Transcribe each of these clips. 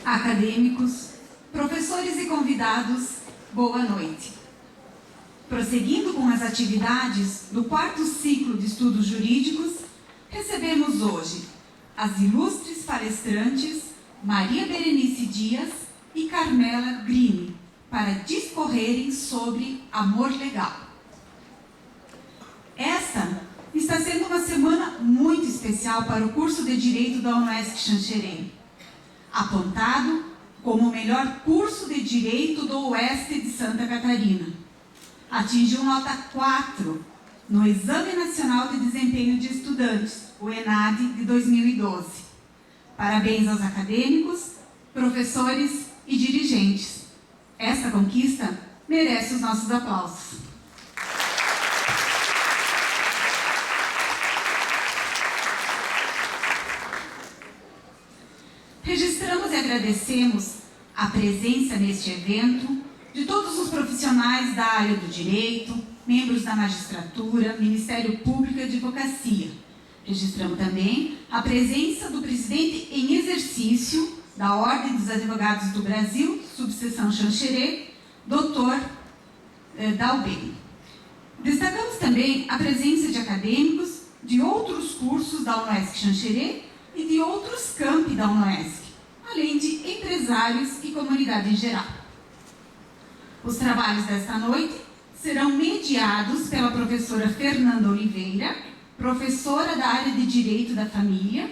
acadêmicos, professores e convidados, boa noite. Prosseguindo com as atividades do 4º ciclo de estudos jurídicos, recebemos hoje as ilustres palestrantes Maria Berenice Dias e Carmela Grini para discorrerem sobre amor legal. Esta está sendo uma semana muito especial para o curso de Direito da UNESC Xanxerê, apontado como o melhor curso de Direito do Oeste de Santa Catarina. Atingiu nota 4 no Exame Nacional de Desempenho de Estudantes, o ENAD, de 2012. Parabéns aos acadêmicos, professores e dirigentes. Esta conquista merece os nossos aplausos. Registramos e agradecemos a presença neste evento de todos os profissionais da área do direito, membros da magistratura, Ministério Público e Advocacia. Registramos também a presença do presidente em exercício da Ordem dos Advogados do Brasil, subseção Xanxerê, Dr. Dalben. Destacamos também a presença de acadêmicos de outros cursos da UNESC Xanxerê e de outros campi da UNESC, além de empresários e comunidade em geral. Os trabalhos desta noite serão mediados pela professora Fernanda Oliveira, professora da área de Direito da Família,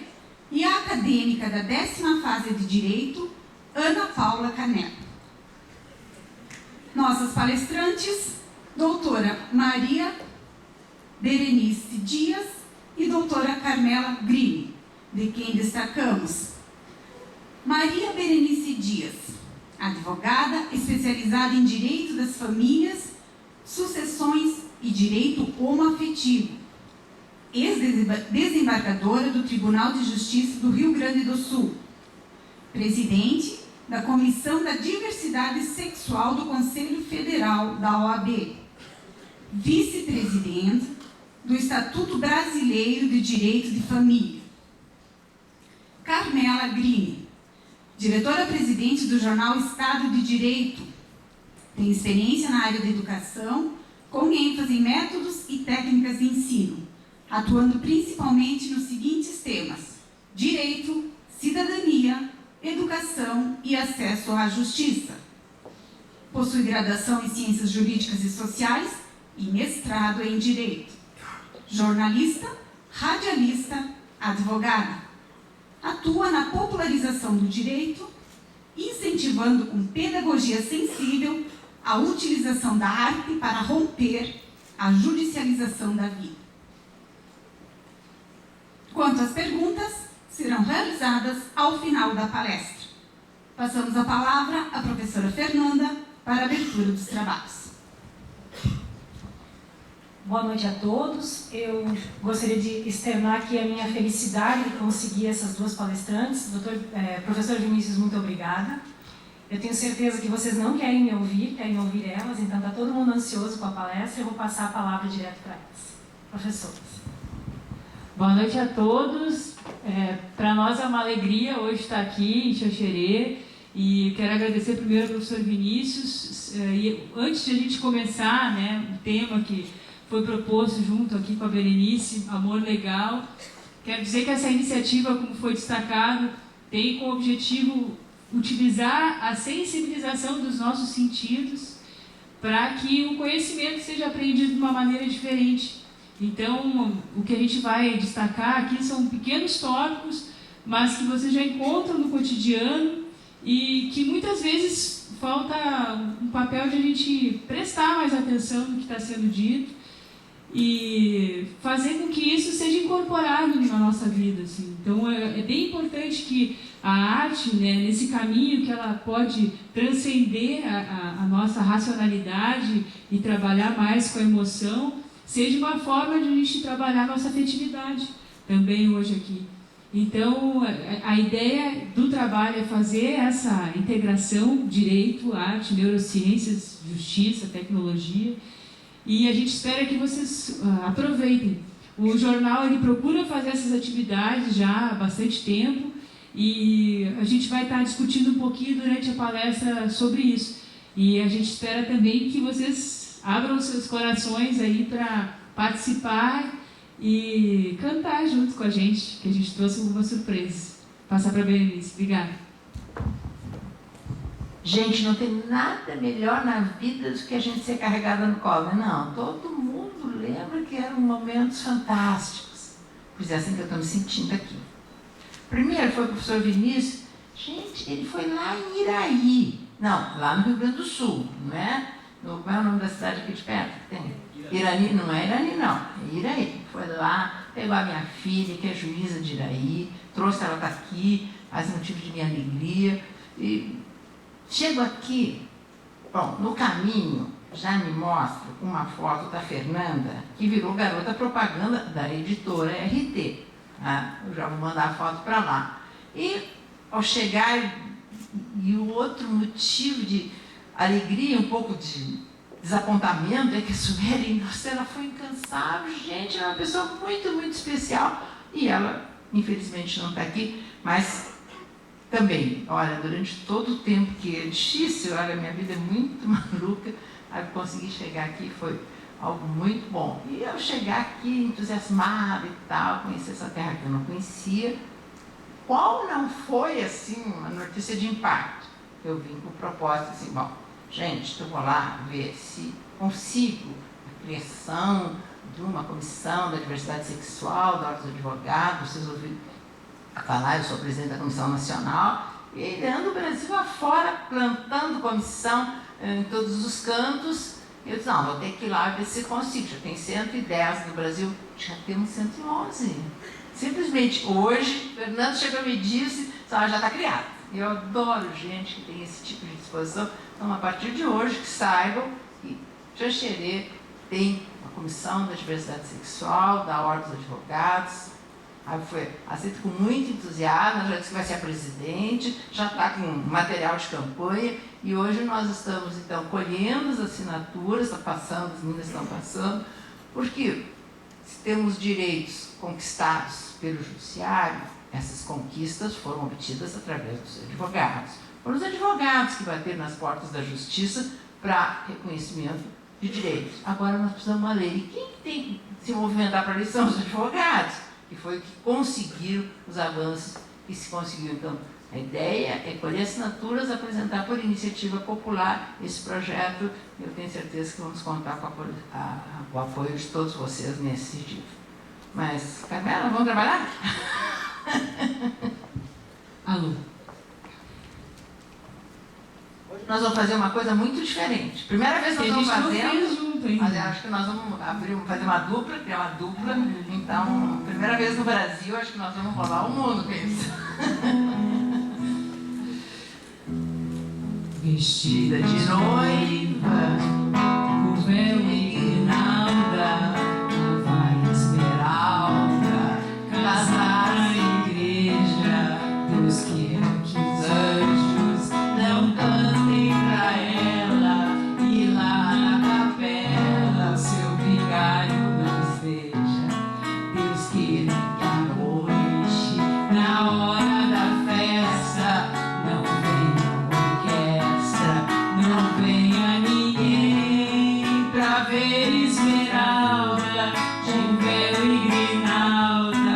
e a acadêmica da 10ª fase de Direito, Ana Paula Canela. Nossas palestrantes, doutora Maria Berenice Dias e doutora Carmela Grini, de quem destacamos Maria Berenice Dias, advogada especializada em Direito das Famílias, Sucessões e Direito Homoafetivo, ex-desembargadora do Tribunal de Justiça do Rio Grande do Sul, presidente da Comissão da Diversidade Sexual do Conselho Federal da OAB, vice-presidente do Estatuto Brasileiro de Direito de Família. Carmela Grini, diretora-presidente do jornal Estado de Direito, tem experiência na área de educação, com ênfase em métodos e técnicas de ensino, atuando principalmente nos seguintes temas: direito, cidadania, educação e acesso à justiça. Possui graduação em Ciências Jurídicas e Sociais e mestrado em Direito. Jornalista, radialista, advogada. Atua na popularização do direito, incentivando com pedagogia sensível a utilização da arte para romper a judicialização da vida. Quanto às perguntas, serão realizadas ao final da palestra. Passamos a palavra à professora Fernanda para a abertura dos trabalhos. Boa noite a todos. Eu gostaria de externar aqui a minha felicidade de conseguir essas duas palestrantes. Professor Vinícius, muito obrigada. Eu tenho certeza que vocês não querem me ouvir, querem ouvir elas, então está todo mundo ansioso com a palestra. Eu vou passar a palavra direto para elas. Professoras. Boa noite a todos. Para nós é uma alegria hoje estar aqui em Xanxerê e quero agradecer primeiro ao professor Vinícius. E antes de a gente começar, o tema que foi proposto junto aqui com a Berenice, Amor Legal, quero dizer que essa iniciativa, como foi destacado, tem como objetivo utilizar a sensibilização dos nossos sentidos para que o conhecimento seja aprendido de uma maneira diferente. Então, o que a gente vai destacar aqui são pequenos tópicos, mas que você já encontra no cotidiano e que muitas vezes falta um papel de a gente prestar mais atenção no que está sendo dito e fazer com que isso seja incorporado na nossa vida, assim. Então, é bem importante que a arte, nesse caminho que ela pode transcender a nossa racionalidade e trabalhar mais com a emoção, seja uma forma de a gente trabalhar a nossa afetividade também hoje aqui. Então, a ideia do trabalho é fazer essa integração, direito, arte, neurociências, justiça, tecnologia, e a gente espera que vocês aproveitem. O jornal ele procura fazer essas atividades já há bastante tempo, e a gente vai estar discutindo um pouquinho durante a palestra sobre isso. E a gente espera também que vocês abram seus corações aí para participar e cantar junto com a gente, que a gente trouxe uma surpresa. Passar para a Berenice. Obrigada. Gente, não tem nada melhor na vida do que a gente ser carregada no colo. Não, todo mundo lembra que eram momentos fantásticos. Pois é assim que eu estou me sentindo aqui. Primeiro foi o professor Vinícius. Gente, ele foi lá em Iraí. Não, lá no Rio Grande do Sul, não é? Qual é o nome da cidade aqui de perto? Tem? Irani, não é Irani, não. É Iraí. Foi lá, pegou a minha filha, que é juíza de Iraí, trouxe ela aqui, faz motivo de minha alegria. E chego aqui, bom, no caminho já me mostra uma foto da Fernanda, que virou garota propaganda da editora RT. Eu já vou mandar a foto para lá. E ao chegar, e o outro motivo de alegria, um pouco de desapontamento, é que a Sueli, nossa, ela foi incansável, gente, é uma pessoa muito, muito especial. E ela, infelizmente, não está aqui, mas também, olha, durante todo o tempo que é difícil, olha, minha vida é muito maluca, aí conseguir chegar aqui foi algo muito bom. E eu chegar aqui entusiasmada e tal, conhecer essa terra que eu não conhecia, qual não foi, assim, uma notícia de impacto? Eu vim com o propósito, assim, bom, gente, eu vou lá ver se consigo a criação de uma comissão da diversidade sexual, da Ordem dos Advogados. Vocês ouviram falar, eu sou presidente da Comissão Nacional, e ele anda o Brasil afora, plantando comissão em todos os cantos. Eu disse, não, vou ter que ir lá ver se consigo. Já tem 110 no Brasil, já temos 111. Simplesmente, hoje, Fernando chegou e me disse, já está criado. Eu adoro gente que tem esse tipo de disposição. Então, a partir de hoje, que saibam que Xanxerê tem uma comissão da diversidade sexual, da Ordem dos Advogados. Aí foi aceito com muito entusiasmo, já disse que vai ser a presidente, já está com material de campanha, e hoje nós estamos, então, colhendo as assinaturas, está passando, as meninas estão passando, porque se temos direitos conquistados pelo judiciário, essas conquistas foram obtidas através dos advogados. Foram os advogados que bateram nas portas da justiça para reconhecimento de direitos. Agora nós precisamos de uma lei. E quem tem que se movimentar para a lei são os advogados, que foi o que conseguiram os avanços que se conseguiu. Então, a ideia é colher assinaturas, apresentar por iniciativa popular esse projeto. Eu tenho certeza que vamos contar com o apoio de todos vocês nesse sentido. Mas, Carmela, vamos trabalhar? Alô. Hoje nós vamos fazer uma coisa muito diferente. Primeira vez que nós estamos fazendo, mas eu acho que nós vamos fazer uma dupla, criar uma dupla. Então, primeira vez no Brasil, acho que nós vamos rolar o mundo com isso. Vestida de noiva, o véu guirnalda, vai esmeralda, casar na igreja, Deus queira que os anjos não cantem pra ela, e lá na capela seu vigário não veja. Deus queira que à noite, na hora da festa, não venha orquestra, não venha ninguém pra ver esmeralda, de véu e grinalda,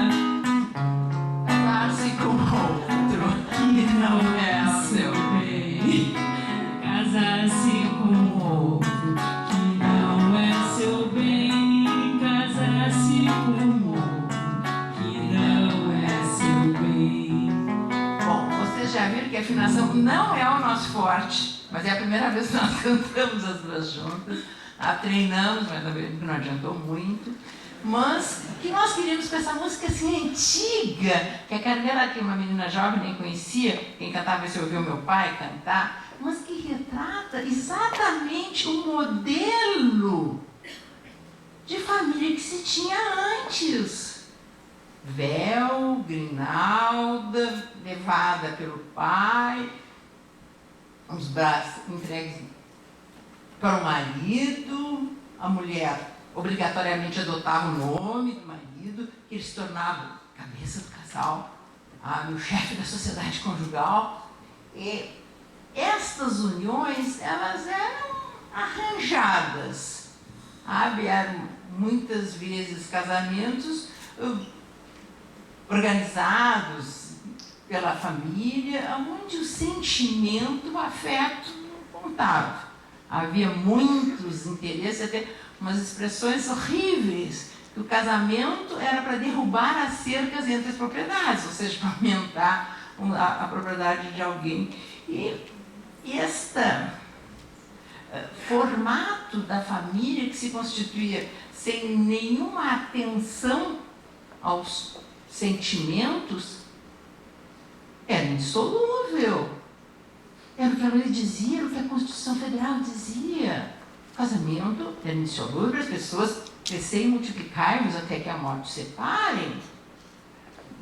casar-se com outro que não é o seu bem, casar-se com outro que não é seu bem, casar-se com outro que não é seu bem. Bom, vocês já viram que a afinação não é o nosso forte, mas é a primeira vez que nós cantamos as duas juntas. Treinamos, mas não adiantou muito. Mas que nós queríamos com essa música assim antiga, que a Carmela, que é uma menina jovem, nem conhecia, quem cantava esse ouviu meu pai cantar, mas que retrata exatamente o modelo de família que se tinha antes. Véu, grinalda, levada pelo pai, os braços entregues para o marido, a mulher obrigatoriamente adotava o nome do marido, que ele se tornava cabeça do casal, o chefe da sociedade conjugal. E estas uniões, elas eram arranjadas, sabe? Eram muitas vezes casamentos organizados pela família, onde o sentimento, o afeto não contava. Havia muitos interesses, até umas expressões horríveis, que o casamento era para derrubar as cercas entre as propriedades, ou seja, para aumentar a propriedade de alguém. E este formato da família que se constituía sem nenhuma atenção aos sentimentos era indissolúvel. Era o que a lei dizia, era o que a Constituição Federal dizia. O casamento era indissolúvel, as pessoas crescei e multiplicai-vos até que a morte separe.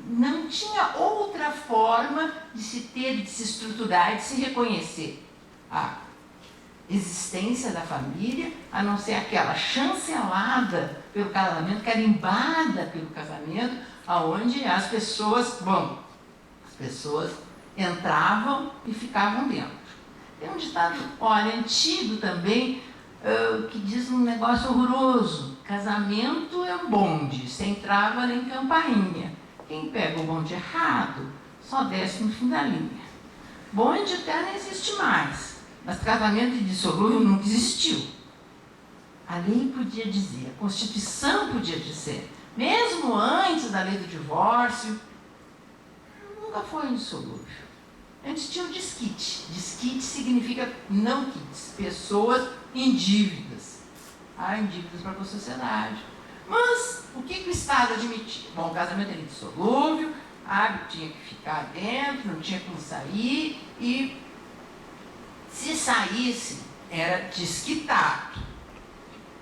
Não tinha outra forma de se ter, de se estruturar, de se reconhecer a existência da família, a não ser aquela chancelada pelo casamento, carimbada pelo casamento, aonde as pessoas entravam e ficavam dentro. Tem um ditado, olha, antigo também, que diz um negócio horroroso: casamento é um bonde, sem trava nem campainha. Quem pega o bonde errado só desce no fim da linha. Bonde até não existe mais, mas casamento indissolúvel nunca existiu. A lei podia dizer, a Constituição podia dizer, mesmo antes da lei do divórcio, nunca foi indissolúvel. Antes tinha o desquite. Desquite significa não quites, pessoas em dívidas. Em dívidas para a sociedade. Mas o que o Estado admitia? Bom, o casamento era indissolúvel, tinha que ficar dentro, não tinha como sair, e se saísse, era desquitado.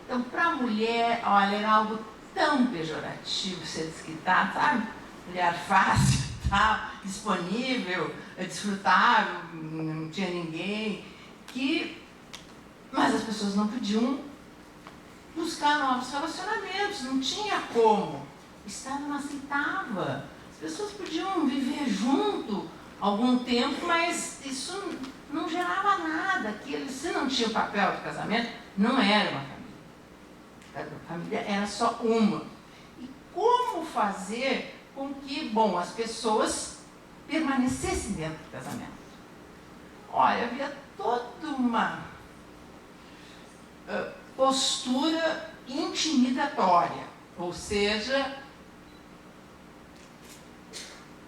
Então, para a mulher, olha, era algo tão pejorativo ser desquitado, sabe? Mulher fácil, disponível, desfrutável, não tinha ninguém, mas as pessoas não podiam buscar novos relacionamentos, não tinha como. O Estado não aceitava. As pessoas podiam viver junto algum tempo, mas isso não gerava nada. Se não tinha o papel do casamento, não era uma família. A família era só uma. E como fazer com que, as pessoas permanecessem dentro do casamento? Olha, havia toda uma postura intimidatória, ou seja,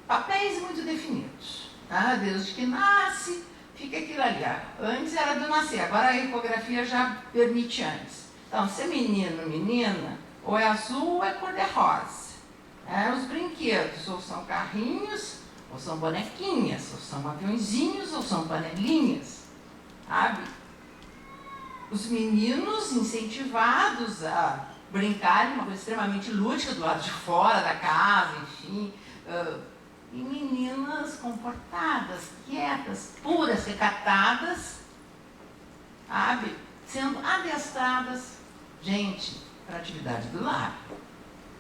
papéis muito definidos. Desde que nasce, fica aquilo ali. Antes era do nascer, agora a ecografia já permite antes. Então, se é menino, menina, ou é azul ou é cor-de-rosa. Os brinquedos, ou são carrinhos, ou são bonequinhas, ou são aviãozinhos, ou são panelinhas, sabe? Os meninos incentivados a brincarem, uma coisa extremamente lúdica, do lado de fora da casa, enfim. E meninas comportadas, quietas, puras, recatadas, sabe? Sendo adestradas, gente, para a atividade do lar.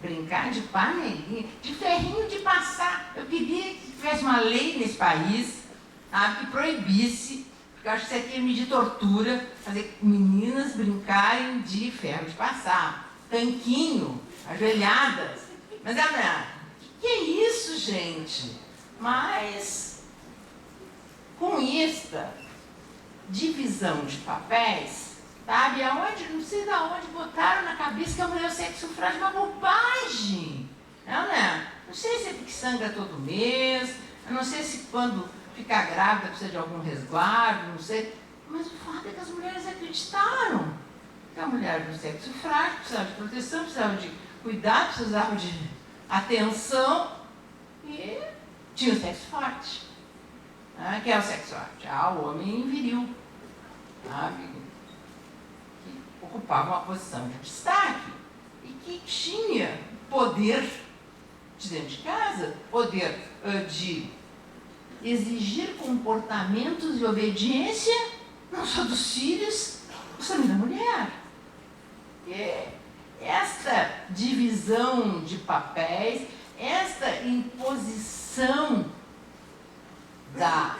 Brincar de panelinha, de ferrinho de passar. Eu queria que tivesse uma lei nesse país, sabe, que proibisse, porque eu acho que isso aqui é medir tortura, fazer meninas brincarem de ferro de passar, tanquinho, ajoelhadas. Mas que é isso, gente? Mas, com esta divisão de papéis, sabe, não sei de onde botaram na cabeça que a mulher é o sexo frágil, uma bobagem. Não sei se é porque sangra todo mês, eu não sei se quando ficar grávida precisa de algum resguardo, não sei. Mas o fato é que as mulheres acreditaram que a mulher do sexo frágil precisava de proteção, precisava de cuidado, precisava de atenção, e tinha o sexo forte. Que é o sexo forte? O homem viril, sabe? Que ocupava uma posição de destaque e que tinha poder de dentro de casa, poder de exigir comportamentos e obediência, não só dos filhos, mas também da mulher. E esta divisão de papéis, esta imposição evolução da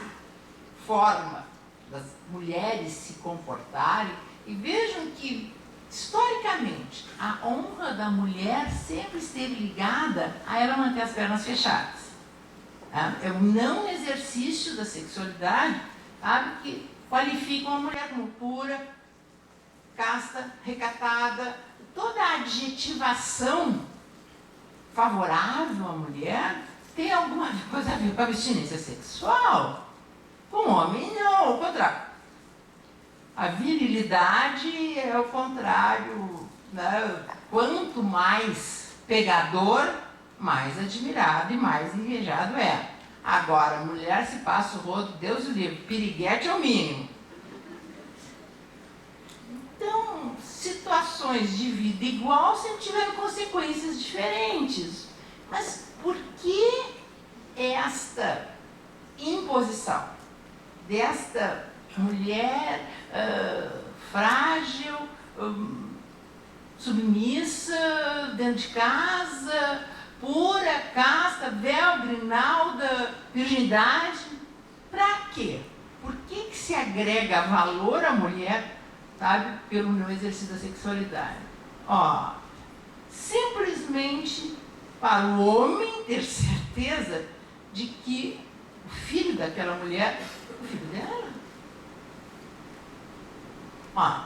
forma das mulheres se comportarem, e vejam que, historicamente, a honra da mulher sempre esteve ligada a ela manter as pernas fechadas. É o não exercício da sexualidade, sabe, que qualifica uma mulher como pura, casta, recatada. Toda a adjetivação favorável à mulher tem alguma coisa a ver com a abstinência sexual. Com o homem, não, ao contrário. A virilidade é o contrário, né? Quanto mais pegador, mais admirado e mais invejado é. Agora, a mulher se passa o rodo, Deus o livre, piriguete é o mínimo. Então, situações de vida igual sempre tiveram consequências diferentes. Mas por que esta imposição desta mulher frágil, submissa, dentro de casa, pura, casta, véu, grinalda, virgindade? Para quê? Por que se agrega valor à mulher, sabe, pelo não exercício da sexualidade? Simplesmente para o homem ter certeza de que o filho daquela mulher é o filho dela.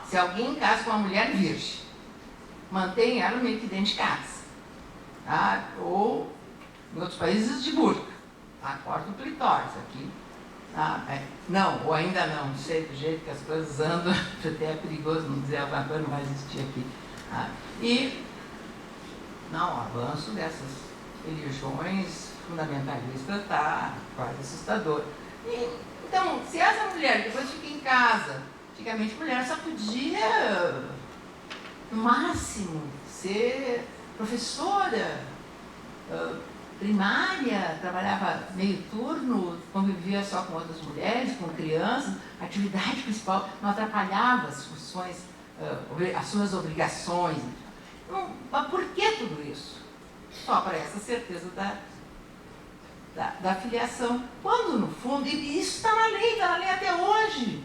Se alguém casa com uma mulher virgem, mantém ela meio que dentro de casa, tá? Ou em outros países de burca, tá? Corta o clitóris aqui. Não, ou ainda não sei, do jeito que as coisas andam, até é perigoso não dizer alguma coisa, não vai existir aqui. E não, o avanço dessas religiões fundamentalistas está quase assustador. Então, se essa mulher depois fica em casa, antigamente a mulher só podia, no máximo, ser professora primária, trabalhava meio turno, convivia só com outras mulheres, com crianças, a atividade principal não atrapalhava as funções, as suas obrigações. Mas por que tudo isso? Só para essa certeza da filiação. Quando, no fundo, e isso está na lei até hoje.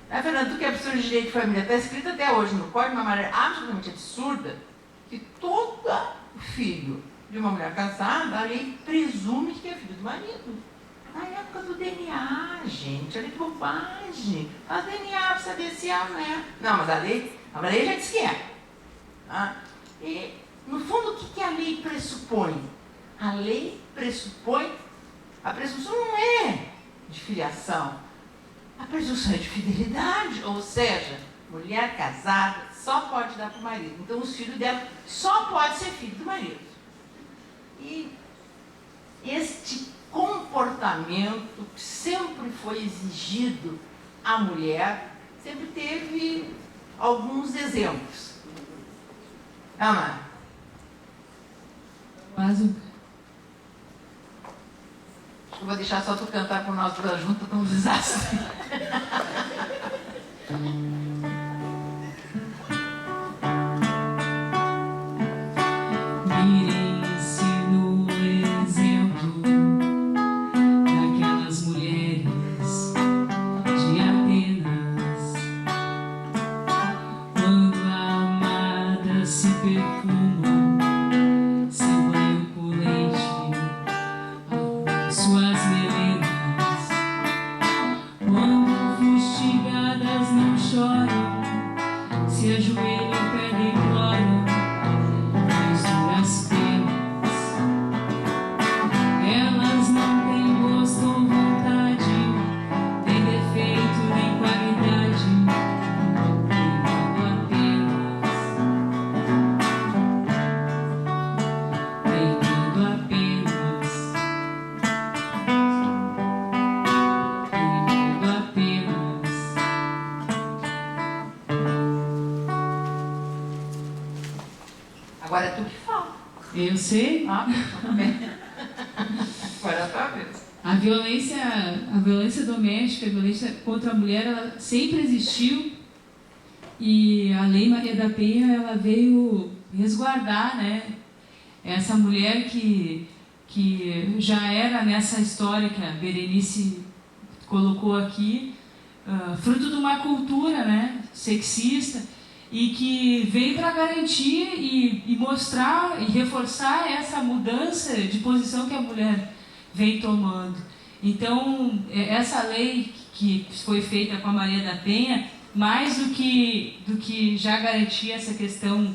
Fernando, tu que é professor de direito de família, está escrito até hoje no código de uma maneira absolutamente absurda que todo filho de uma mulher casada, a lei presume que é filho do marido. Na época do DNA, gente, olha que bobagem. Faz DNA para saber se é ou não é. Não, mas a lei já disse que é. E, no fundo, o que a lei pressupõe? A lei pressupõe, a presunção não é de filiação, a presunção é de fidelidade, ou seja, mulher casada só pode dar para o marido. Então, os filhos dela só podem ser filhos do marido. E este comportamento que sempre foi exigido à mulher, sempre teve alguns exemplos. Ama? Eu vou deixar só tu cantar com nós duas juntas, tá um desastre. Mirem-se no exemplo daquelas mulheres de Atenas, quando a amada se perfuma, se banha com leite, suas melenas, quando fustigadas não choram, se ajoelham, pedem glória, mas duras penas. Elas não têm gosto ou vontade, têm defeito nem qualidade, tentando apenas, Agora é tu que fala. Eu sei. Agora é a tua vez. A violência doméstica, a violência contra a mulher, ela sempre existiu, e a Lei Maria da Penha, ela veio resguardar, né, essa mulher que que já era nessa história que a Berenice colocou aqui, fruto de uma cultura, né, sexista, e que veio para garantir e mostrar e reforçar essa mudança de posição que a mulher vem tomando. Então, essa lei que foi feita com a Maria da Penha, mais do que já garantia essa questão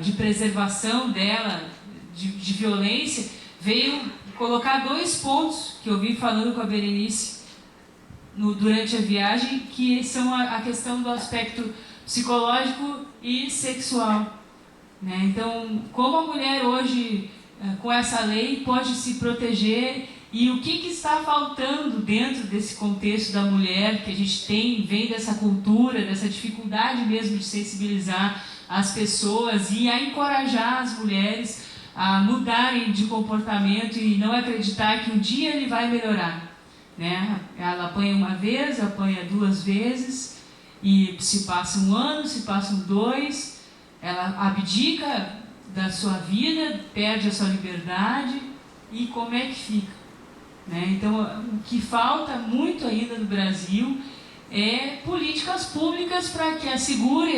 de preservação dela, de violência, veio colocar 2 pontos que eu vim falando com a Berenice durante a viagem, que são a questão do aspecto psicológico e sexual, né? Então, como a mulher hoje, com essa lei, pode se proteger e o que está faltando dentro desse contexto da mulher que a gente vem dessa cultura, dessa dificuldade mesmo de sensibilizar as pessoas e a encorajar as mulheres a mudarem de comportamento e não acreditar que um dia ele vai melhorar, né? Ela apanha uma vez, apanha 2 vezes, e se passa 1 ano, se passam 2, ela abdica da sua vida, perde a sua liberdade, e como é que fica, né? Então, o que falta muito ainda no Brasil é políticas públicas para que assegure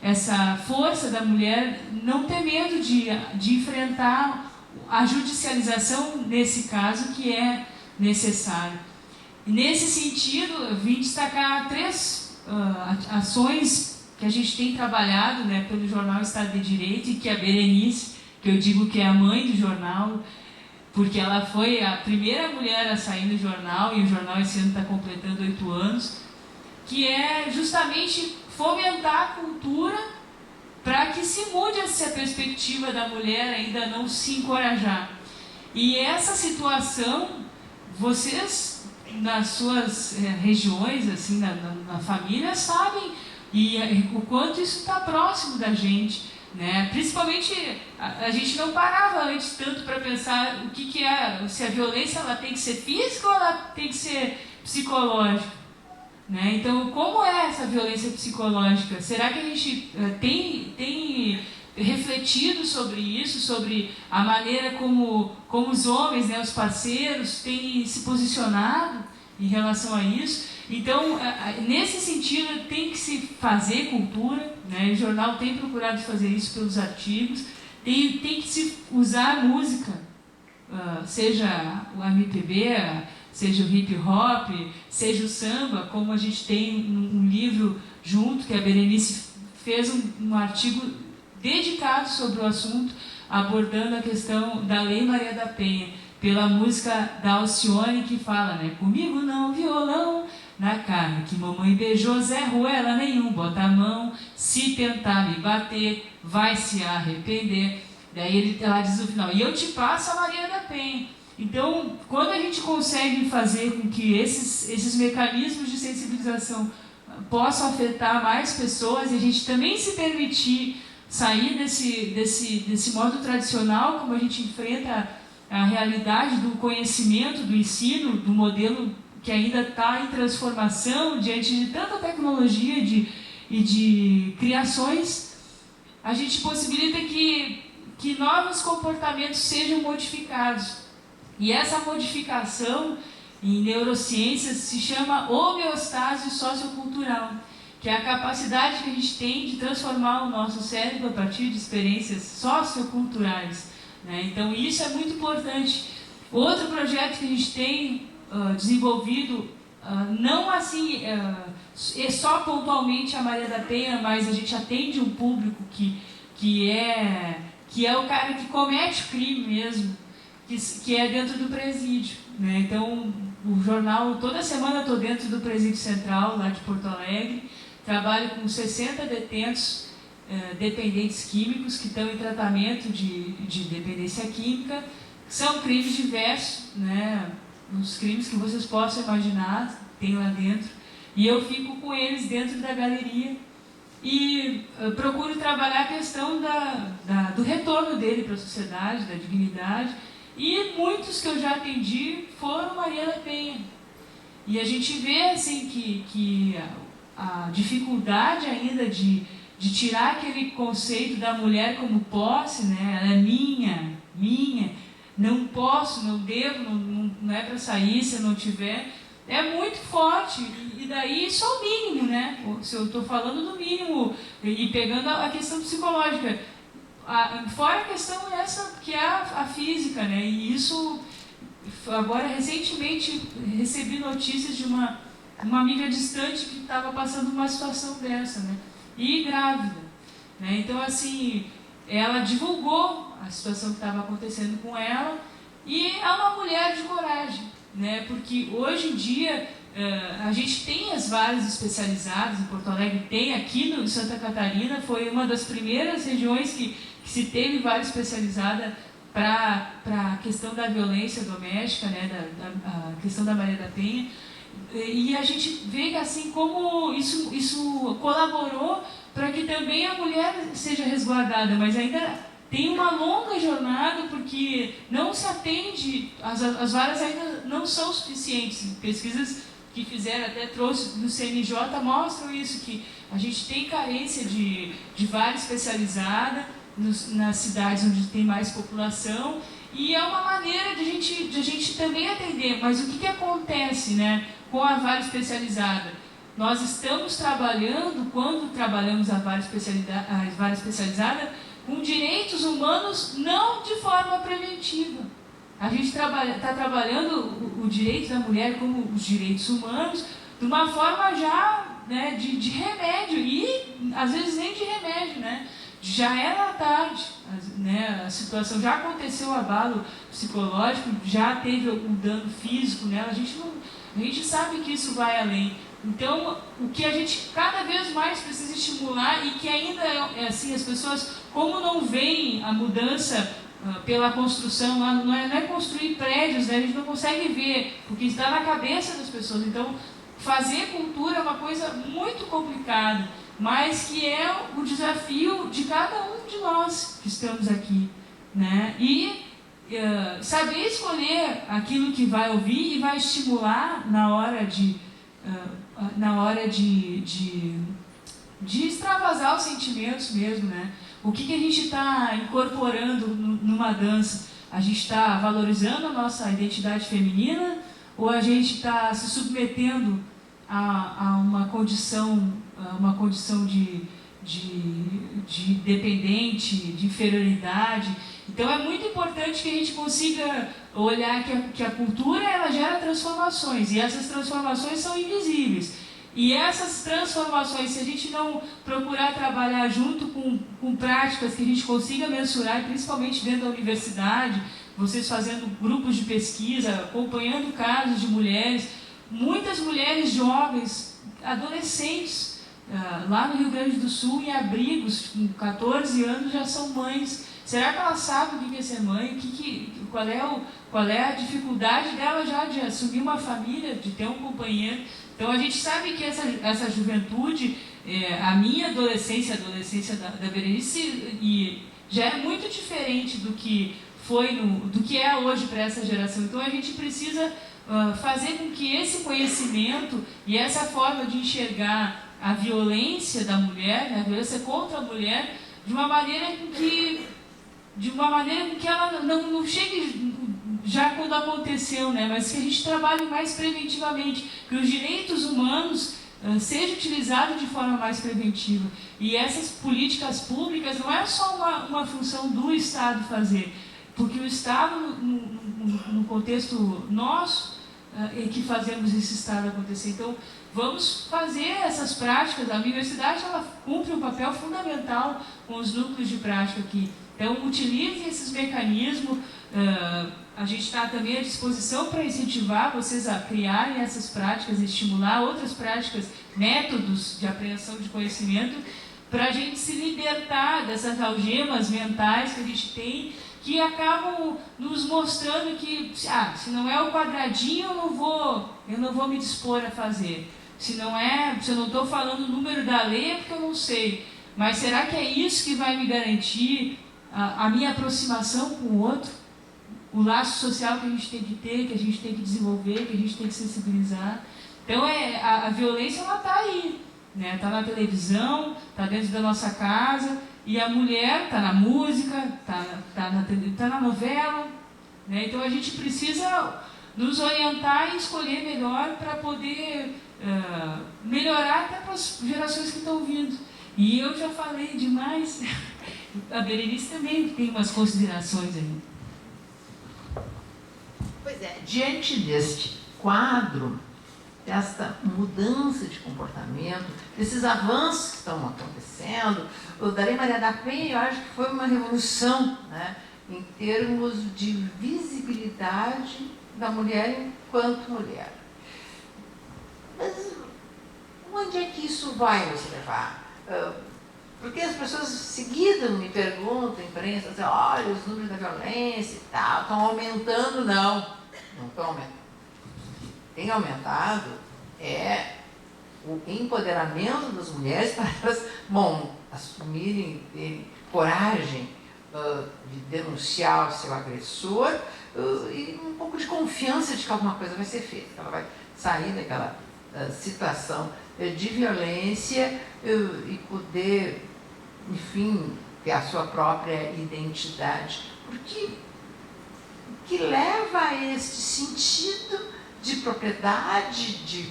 essa força da mulher não ter medo de enfrentar a judicialização nesse caso que é necessário. Nesse sentido, eu vim destacar 3 ações que a gente tem trabalhado, né, pelo jornal Estado de Direito, e que a Berenice, que eu digo que é a mãe do jornal, porque ela foi a primeira mulher a sair no jornal, e o jornal esse ano está completando 8 anos, que é justamente fomentar a cultura para que se mude essa perspectiva da mulher ainda não se encorajar. E essa situação, vocês nas suas regiões, assim, na família, sabem o quanto isso está próximo da gente, né? Principalmente, a gente não parava antes tanto para pensar o que é, se a violência ela tem que ser física ou ela tem que ser psicológica, né? Então, como é essa violência psicológica? Será que a gente tem refletido sobre isso, sobre a maneira como os homens, né, os parceiros, têm se posicionado em relação a isso? Então, nesse sentido, tem que se fazer cultura, né? O jornal tem procurado fazer isso pelos artigos, tem que se usar a música, seja o MPB, seja o hip hop, seja o samba, como a gente tem um livro junto, que a Berenice fez um artigo dedicado sobre o assunto, abordando a questão da Lei Maria da Penha, pela música da Alcione, que fala, né, comigo não, violão na carne, que mamãe beijou, Zé Ruela nenhum, bota a mão, se tentar me bater, vai se arrepender. Daí ela diz no final, e eu te passo a Maria da Penha. Então, quando a gente consegue fazer com que esses mecanismos de sensibilização possam afetar mais pessoas, e a gente também se permitir sair desse modo tradicional, como a gente enfrenta a realidade do conhecimento, do ensino, do modelo que ainda está em transformação diante de tanta tecnologia e de criações, a gente possibilita que novos comportamentos sejam modificados. E essa modificação em neurociências se chama homeostase sociocultural, que é a capacidade que a gente tem de transformar o nosso cérebro a partir de experiências socioculturais, né? Então, isso é muito importante. Outro projeto que a gente tem desenvolvido, não assim, é só pontualmente a Maria da Penha, mas a gente atende um público que é o cara que comete o crime mesmo, que é dentro do presídio, né? Então, o jornal, toda semana eu estou dentro do presídio central, lá de Porto Alegre, trabalho com 60 detentos dependentes químicos que estão em tratamento de dependência química. São crimes diversos, né? Os crimes que vocês possam imaginar, tem lá dentro. E eu fico com eles dentro da galeria e procuro trabalhar a questão do retorno dele para a sociedade, da dignidade. E muitos que eu já atendi foram Maria da Penha. E a gente vê assim, que a dificuldade ainda de tirar aquele conceito da mulher como posse, né? Ela é minha, não posso, não devo, não é para sair se eu não tiver, é muito forte. E daí isso é o mínimo, né? Se eu estou falando do mínimo e pegando a questão psicológica. Fora a questão essa que é a física, né? E isso, agora recentemente recebi notícias de uma amiga distante que estava passando uma situação dessa, né? E grávida, né? Então, assim, ela divulgou a situação que estava acontecendo com ela e é uma mulher de coragem, né? Porque hoje em dia a gente tem as varas especializadas, em Porto Alegre tem, aqui no Santa Catarina foi uma das primeiras regiões que se teve vara especializada para a questão da violência doméstica, né? A questão da Maria da Penha. E a gente vê assim como isso colaborou para que também a mulher seja resguardada, mas ainda tem uma longa jornada, porque não se atende, as varas ainda não são suficientes. Pesquisas que fizeram, até trouxe no CNJ, mostram isso, que a gente tem carência de vara especializada nas cidades onde tem mais população, e é uma maneira de a gente também atender. Mas o que acontece, né, com a vara especializada? Nós estamos trabalhando, quando trabalhamos a vara especializada, com direitos humanos não de forma preventiva. A gente está trabalhando o direito da mulher como os direitos humanos de uma forma já, né, de remédio, e às vezes nem de remédio, né? Já era tarde, né? A situação já aconteceu, o abalo psicológico, já teve um dano físico nela, a gente sabe que isso vai além. Então, o que a gente cada vez mais precisa estimular, e que ainda é assim, as pessoas, como não veem a mudança pela construção, não é construir prédios, né? A gente não consegue ver, porque está na cabeça das pessoas. Então, fazer cultura é uma coisa muito complicada, mas que é o desafio de cada um de nós que estamos aqui, né? E saber escolher aquilo que vai ouvir e vai estimular na hora de extravasar os sentimentos mesmo, né? O que a gente está incorporando numa dança? A gente está valorizando a nossa identidade feminina, ou a gente está se submetendo a uma condição de dependente, de inferioridade? Então é muito importante que a gente consiga olhar que a cultura, ela gera transformações, e essas transformações são invisíveis. E essas transformações, se a gente não procurar trabalhar junto com práticas que a gente consiga mensurar, e principalmente dentro da universidade, vocês fazendo grupos de pesquisa, acompanhando casos de mulheres, muitas mulheres jovens, adolescentes, lá no Rio Grande do Sul, em abrigos, com 14 anos, já são mães. Será que ela sabe o que é ser mãe? Qual é a dificuldade dela já de assumir uma família, de ter um companheiro? Então a gente sabe que essa juventude, a minha adolescência, a adolescência da Berenice, já é muito diferente do que é hoje para essa geração. Então a gente precisa fazer com que esse conhecimento e essa forma de enxergar a violência da mulher, né, a violência contra a mulher, de uma maneira com que ela não chegue já quando aconteceu, né, mas que a gente trabalhe mais preventivamente, que os direitos humanos sejam utilizados de forma mais preventiva. E essas políticas públicas não é só uma função do Estado fazer, porque o Estado, no contexto nosso, é que fazemos esse Estado acontecer. Então, vamos fazer essas práticas. A universidade, ela cumpre um papel fundamental com os núcleos de prática aqui. Então, utilize esses mecanismos. A gente está também à disposição para incentivar vocês a criarem essas práticas, estimular outras práticas, métodos de apreensão de conhecimento, para a gente se libertar dessas algemas mentais que a gente tem, que acabam nos mostrando que, se não é o quadradinho, eu não vou me dispor a fazer. Se eu não estou falando o número da lei, é porque eu não sei. Mas será que é isso que vai me garantir a minha aproximação com o outro? O laço social que a gente tem que ter, que a gente tem que desenvolver, que a gente tem que sensibilizar. Então, a violência, ela está aí, né? Está na televisão, está dentro da nossa casa, e a mulher está na música, está na novela, né? Então a gente precisa nos orientar e escolher melhor para poder melhorar até para as gerações que estão vindo. E eu já falei demais, a Berenice também tem umas considerações aí. Pois é, diante deste quadro, desta mudança de comportamento, desses avanços que estão acontecendo, o da Lei Maria da Penha, eu acho que foi uma revolução, né, em termos de visibilidade da mulher enquanto mulher. Mas onde é que isso vai nos levar? Porque as pessoas seguidas me perguntam, imprensa, assim, olha, os números da violência e tal, estão aumentando, não estão aumentando. Tem aumentado o empoderamento das mulheres para elas, assumirem, terem coragem de denunciar o seu agressor e um pouco de confiança de que alguma coisa vai ser feita, que ela vai sair daquela situação de violência e poder, enfim, ter a sua própria identidade. Porque o que leva a este sentido de propriedade, de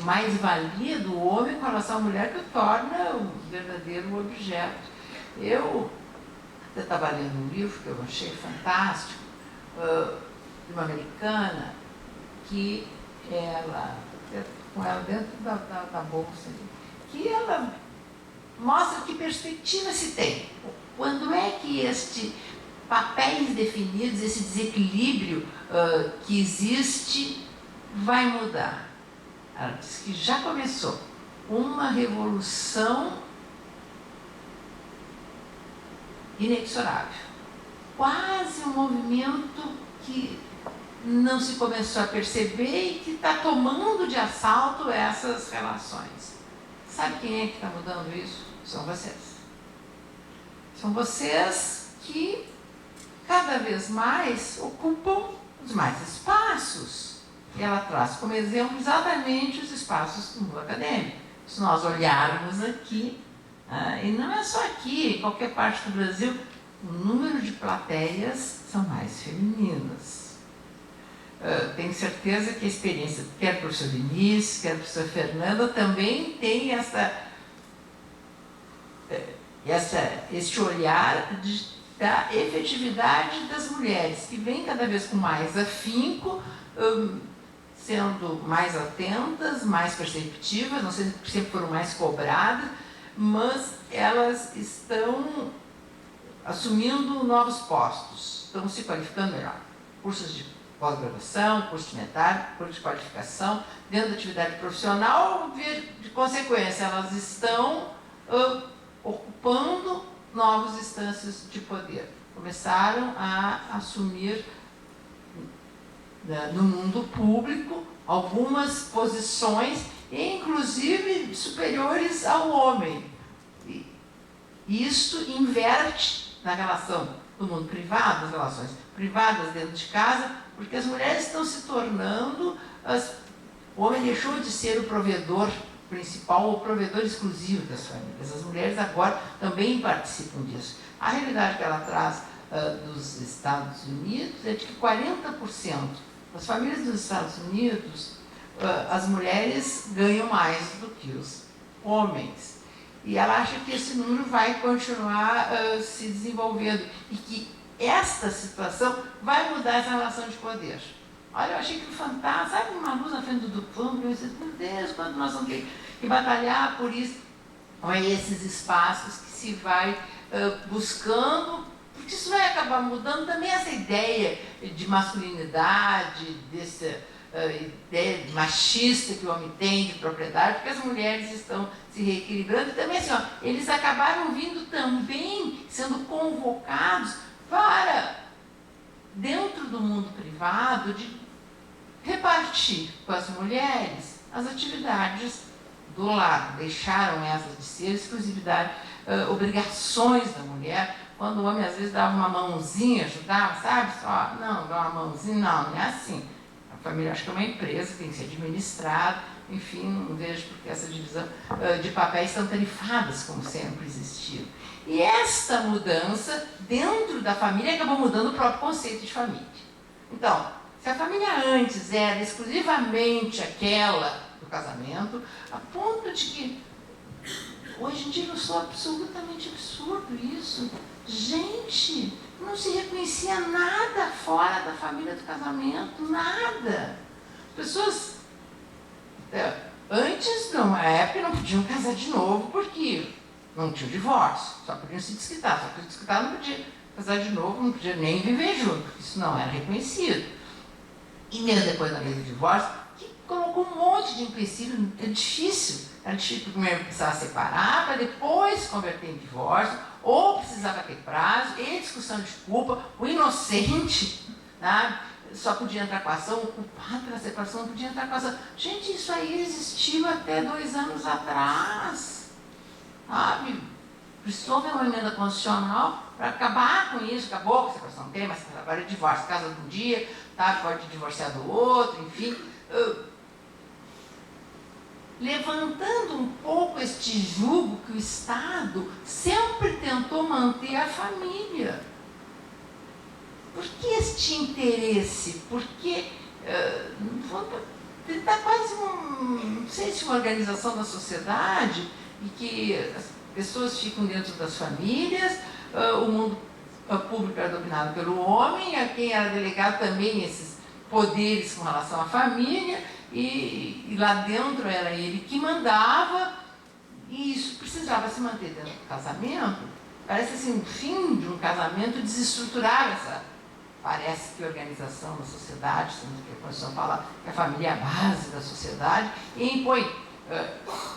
mais-valia do homem com relação à mulher, que o torna um verdadeiro objeto. Eu até estava lendo um livro que eu achei fantástico, de uma americana, que ela, com ela dentro da bolsa, que ela mostra que perspectiva se tem. Quando é que este papéis definidos, esse desequilíbrio que existe, vai mudar? Ela diz que já começou uma revolução inexorável. Quase um movimento que não se começou a perceber e que está tomando de assalto essas relações. Sabe quem é que está mudando isso? São vocês. São vocês que cada vez mais ocupam os mais espaços. E ela traz como exemplo exatamente os espaços do mundo acadêmico. Se nós olharmos aqui, e não é só aqui, em qualquer parte do Brasil, o número de plateias são mais femininas. Tenho certeza que a experiência, quer do professor Vinícius, quer do professor Fernanda, também tem este olhar da efetividade das mulheres, que vem cada vez com mais afinco, sendo mais atentas, mais perceptivas, não sei se sempre foram mais cobradas, mas elas estão assumindo novos postos, estão se qualificando melhor. Cursos de pós-graduação, curso de mestrado, curso de qualificação, dentro da atividade profissional, de consequência, elas estão ocupando novas instâncias de poder. Começaram a assumir no mundo público algumas posições, inclusive superiores ao homem. E isso inverte na relação do mundo privado, as relações privadas dentro de casa, porque as mulheres estão se tornando, o homem deixou de ser o provedor principal ou provedor exclusivo das famílias. As mulheres agora também participam disso. A realidade que ela traz dos Estados Unidos é de que 40% das famílias dos Estados Unidos, as mulheres ganham mais do que os homens. E ela acha que esse número vai continuar se desenvolvendo e que esta situação vai mudar essa relação de poder. Olha, eu achei que fantástico, sabe, uma luz na frente do túnel, eu disse, meu Deus, quando nós vamos ter que batalhar por isso. Olha esses espaços que se vai buscando, porque isso vai acabar mudando também essa ideia de masculinidade, dessa ideia machista que o homem tem de propriedade, porque as mulheres estão se reequilibrando e também assim, eles acabaram vindo também sendo convocados para, dentro do mundo privado, de repartir com as mulheres as atividades do lar. Deixaram essas de ser exclusividade, obrigações da mulher, quando o homem às vezes dava uma mãozinha, ajudava, sabe? Só, não, dá uma mãozinha, não é assim. A família, acho que é uma empresa, tem que ser administrada, enfim, não vejo porque essa divisão de papéis tão tarifadas como sempre existiu. E esta mudança dentro da família acabou mudando o próprio conceito de família. Então, se a família antes era exclusivamente aquela do casamento, a ponto de que hoje em dia eu sou absolutamente absurdo isso. Gente, não se reconhecia nada fora da família do casamento, nada. Pessoas, antes, numa época, não podiam casar de novo porque não tinha divórcio, só podiam se desquitar. Só que se desquitar não podia casar de novo, não podia nem viver junto, porque isso não era reconhecido. E mesmo depois da lei do divórcio, que colocou um monte de empecilho, é difícil. Era difícil, primeiro precisava separar, para depois se converter em divórcio, ou precisava ter prazo, e discussão de culpa, o inocente, tá? Só podia entrar com a ação, o culpado pela separação não podia entrar com a ação. Gente, isso aí existiu até 2 anos atrás, sabe? Precisou ter uma emenda constitucional para acabar com isso. Acabou com a separação, tem, mas agora é divórcio, casa de um dia, tá? Pode divorciar do outro, enfim. Levantando um pouco este jugo que o Estado sempre tentou manter a família. Por que este interesse? Porque está quase não sei se uma organização da sociedade e que as pessoas ficam dentro das famílias, o mundo público era dominado pelo homem, a quem era delegado também esses poderes com relação à família, e lá dentro era ele que mandava, e isso precisava se manter dentro do casamento. Parece assim, o fim de um casamento desestruturar essa, parece que organização da sociedade, sendo que a Constituição fala que a família é a base da sociedade, e impõe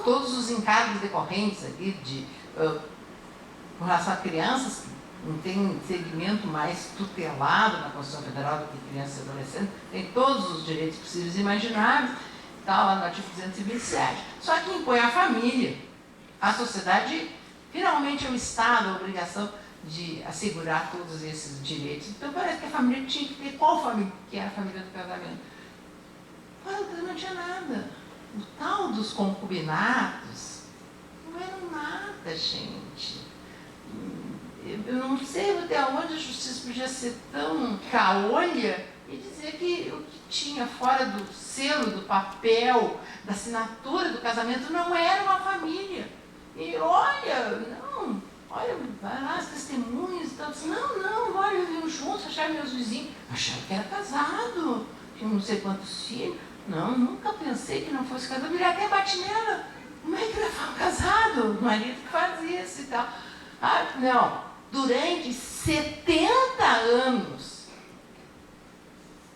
todos os encargos decorrentes ali com relação a crianças, que não tem segmento mais tutelado na Constituição Federal do que crianças e adolescentes, tem todos os direitos possíveis e imagináveis, está lá no artigo 227. Só que impõe a família, a sociedade, finalmente é o Estado, a obrigação de assegurar todos esses direitos. Então parece que a família tinha que ter qual família, que era a família do casamento. Não tinha nada. O tal dos concubinatos não eram nada, gente. Eu não sei até onde a justiça podia ser tão caolha e dizer que o que tinha fora do selo, do papel, da assinatura do casamento não era uma família. E olha, vai lá, as testemunhas e tal. Olha, vivemos juntos, acharam meus vizinhos. Acharam que era casado, tinha não sei quantos filhos. Não, nunca pensei que não fosse casado. Ele até bate nela. Como é que ele foi casado? O marido que faz isso e tal. Não. Durante 70 anos,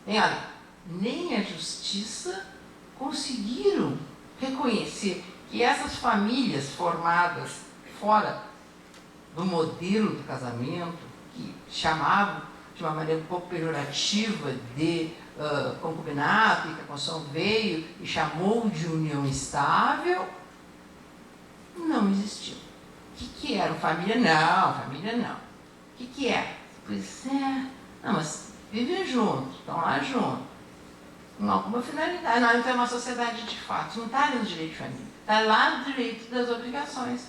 olha, nem a justiça conseguiram reconhecer que essas famílias formadas fora do modelo do casamento, que chamavam de uma maneira um pouco pejorativa de concubinato, e que a Constituição veio e chamou de união estável, não existiu. O que era? Família? Não, família não. O que é? Pois é. Não, mas vivem juntos, estão lá juntos. Com alguma finalidade. Não, então é uma sociedade de fato. Não está ali no direito de família. Está lá no direito das obrigações.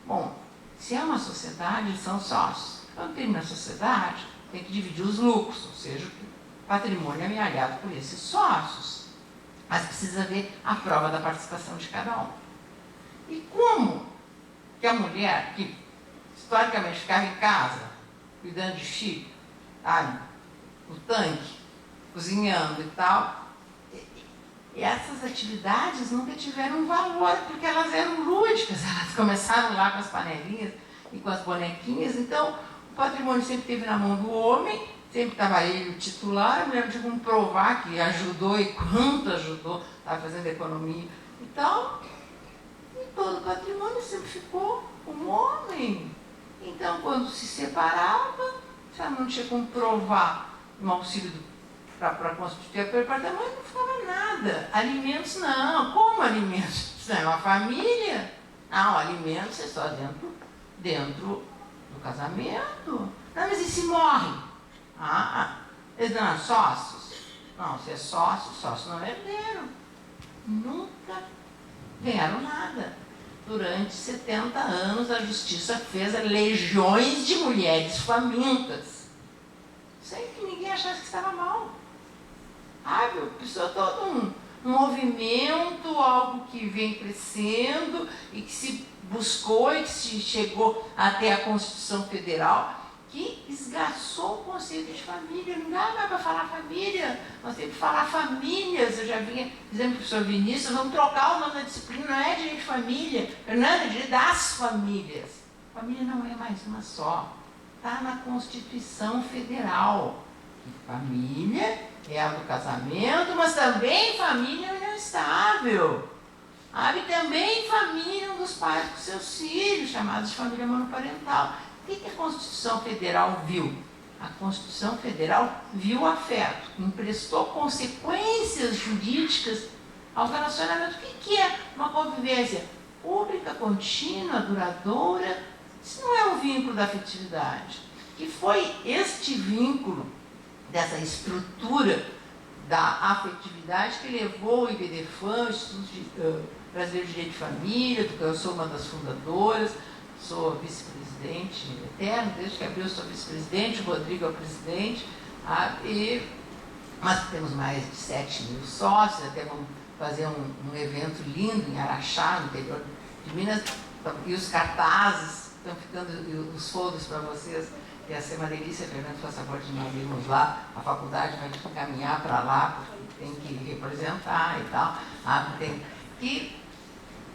Bom, se é uma sociedade, são sócios. Quando termina a sociedade, tem que dividir os lucros, ou seja, o patrimônio é amealhado por esses sócios. Mas precisa ver a prova da participação de cada um. E como que a mulher, que historicamente ficava em casa, cuidando de filho, no tanque, cozinhando e tal, e essas atividades nunca tiveram valor, porque elas eram lúdicas, elas começaram lá com as panelinhas e com as bonequinhas, então o patrimônio sempre esteve na mão do homem, sempre estava ele o titular, a mulher tinha como provar que ajudou e quanto ajudou, estava fazendo economia e tal. Todo o patrimônio sempre ficou com o homem. Então, quando se separava, se ela não tinha como provar no auxílio para constituir o patrimônio, não ficava nada. Alimentos, não. Como alimentos? Isso não é uma família? Não, alimentos é só dentro do casamento. Não, mas e se morre? Eles não são sócios? Não, se é sócio não é herdeiro. Nunca ganharam nada. durante 70 anos a justiça fez legiões de mulheres famintas, sem que ninguém achasse que estava mal. Precisou todo um movimento, algo que vem crescendo e que se buscou e que se chegou até a Constituição Federal, que esgarçou o conceito de família. Não dá mais para falar família, nós temos que falar famílias. Eu já vinha dizendo para o professor Vinícius, vamos trocar o nome da disciplina, não é direito de família, Fernanda, é direito das famílias. Família não é mais uma só, está na Constituição Federal. Família é a do casamento, mas também família é união estável. Também família dos pais com seus filhos, chamados de família monoparental. O que a Constituição Federal viu? A Constituição Federal viu o afeto, emprestou consequências jurídicas ao relacionamento. O que é uma convivência pública, contínua, duradoura? Isso não é um vínculo da afetividade. Que foi este vínculo, dessa estrutura da afetividade, que levou o IBDFAM, o Instituto Brasileiro de Direito de Família, do que eu sou uma das fundadoras, sou vice-presidente eterno, desde que abriu eu sou vice-presidente, o Rodrigo é o presidente, mas temos mais de 7 mil sócios, até vamos fazer um evento lindo em Araxá, no interior de Minas, e os cartazes estão ficando, os folders para vocês. Ia ser uma delícia, Fernando, por favor, de nós irmos lá, a faculdade vai te encaminhar para lá, porque tem que representar e tal. E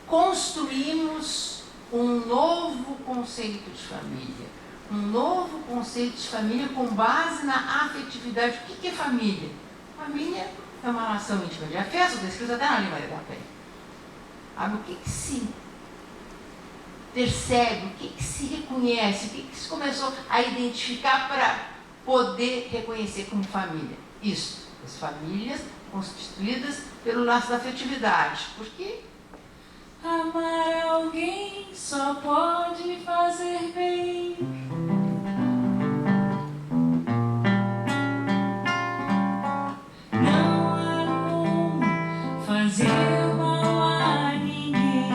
construímos um novo conceito de família. Um novo conceito de família com base na afetividade. O que é família? Família é uma relação íntima de afeto, está escrito até na Lei Maria da Penha. O que se percebe, o que se reconhece, o que se começou a identificar para poder reconhecer como família? Isso, as famílias constituídas pelo laço da afetividade. Por quê? Amar alguém só pode fazer bem. Não há como fazer mal a ninguém,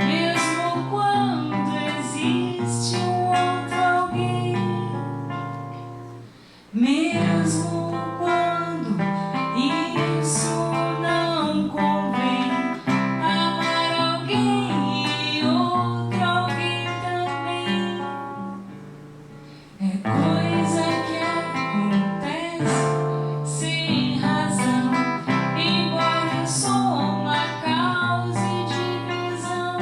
mesmo quando existe um outro alguém. Mesmo quando isso não convém, amar alguém e outro alguém também é coisa que acontece sem razão, embora eu sou uma causa de divisão.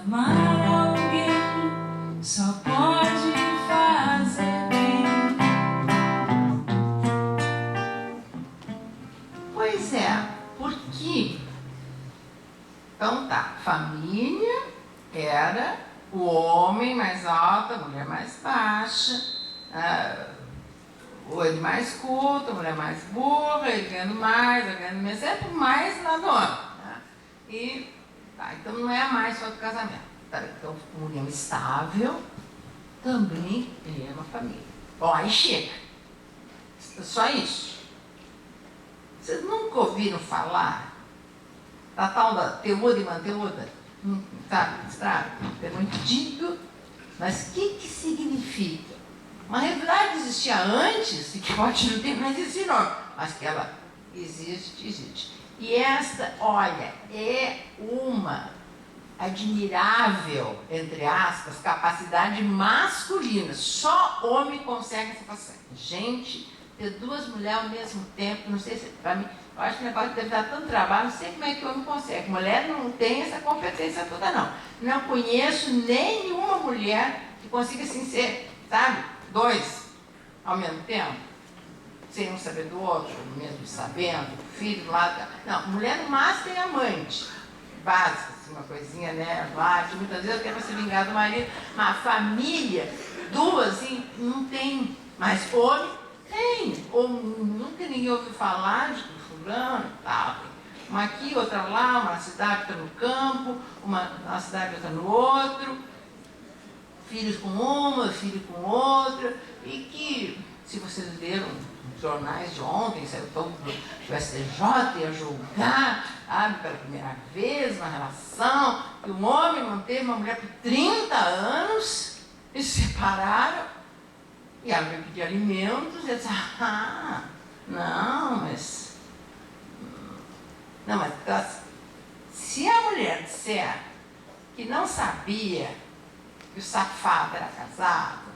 Amar alguém só pode fazer bem. Pois é, porque, então tá, família era o homem mais alto, a mulher mais baixa, ele mais culto, a mulher mais burra, ele ganhando mais, ela ganhando menos, sempre mais lá do homem. E, então não é mais só do casamento. Então, união estável também é uma família. Bom, aí chega. Só isso. Vocês nunca ouviram falar da tal da teúda e manteuda? Sabe? É muito dito, mas o que significa? Uma realidade existia antes, e que pode não ter mais esse nome, mas que ela existe. E esta, olha, é uma admirável, entre aspas, capacidade masculina. Só homem consegue essa façanha. Gente, ter duas mulheres ao mesmo tempo, não sei se, para mim, eu acho que o negócio deve dar tanto trabalho, não sei como é que o homem consegue. Mulher não tem essa competência toda, não. Não conheço nenhuma mulher que consiga, assim, ser, sabe, dois ao mesmo tempo, sem um saber do outro, mesmo sabendo, filho do lado. Não, mulher no máximo tem amante, básica, assim, uma coisinha, né, bate, muitas vezes quer se vingar do marido, mas a família, duas, assim, não tem, mas homem tem, ou nunca ninguém ouviu falar de fulano e tal. Uma aqui, outra lá, uma na cidade, outra no campo, uma na cidade, outra no outro, filhos com uma, filho com outra, e que se vocês leram jornais de ontem, saiu todo do STJ ia julgar, sabe, pela primeira vez, uma relação, que um homem manteve uma mulher por 30 anos, e se separaram, e ela veio pedir alimentos, e ela disse, não, mas se a mulher disser que não sabia que o safado era casado,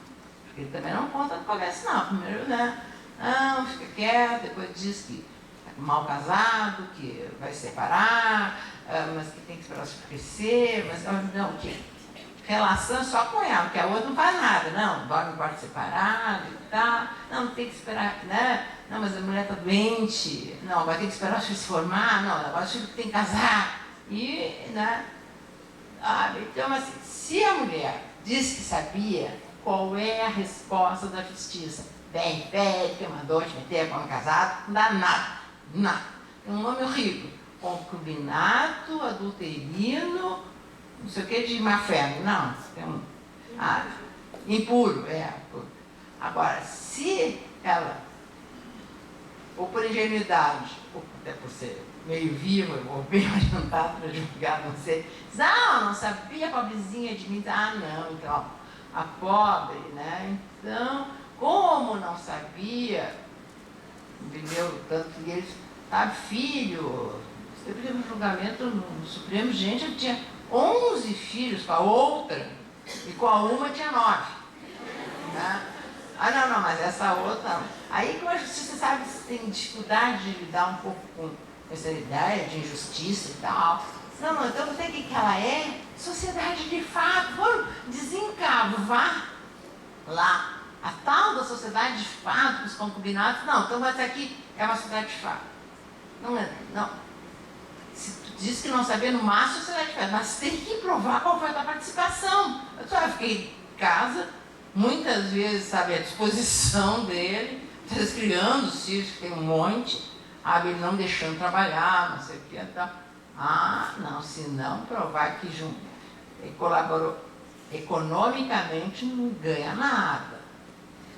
porque ele também não conta no começo, não. Primeiro, né? Não, fica quieto, depois diz que é mal casado, que vai separar, mas que tem que esperar isso crescer, mas não, que relação só com ela, porque a outra não faz nada, não, dorme em quarto separado e tal, não tem que esperar, né? Não, mas a mulher está doente, não, agora tem que esperar os filhos se formar, não, agora os filhos tem que casar, e, né? Então, assim, se a mulher diz que sabia, qual é a resposta da justiça? Bem, que mandou te meter com um casado, não dá nada. É um nome horrível. Concubinato, adulterino, não sei o que de má fé. Não, tem um. Impuro, Agora, se ela, ou por ingenuidade, ou até por ser meio viva, ou bem orientada para julgar, não sei, diz, não sabia, pobrezinha de mim, não, então, a pobre, né? Então, como não sabia, entendeu? Tanto que eles, sabe, filho, teve um julgamento no Supremo, gente, ele tinha 11 filhos com a outra, e com a uma tinha 9. Né? Não, mas essa outra não. Aí, como a justiça, sabe, tem dificuldade de lidar um pouco com essa ideia de injustiça e tal. Não, então você tem que ela é sociedade de fato. Foram desencavar lá a tal da sociedade de fato, os concubinatos. Não, então essa aqui é uma sociedade de fato. Não. Se tu diz que não sabia, no máximo sociedade de fato, mas tem que provar qual foi a tua participação. Eu só fiquei em casa, muitas vezes, sabe, à disposição dele, vocês criando os filhos, que tem um monte, ele não deixando trabalhar, não sei o que, então. Não, se não provar que ele colaborou economicamente, não ganha nada.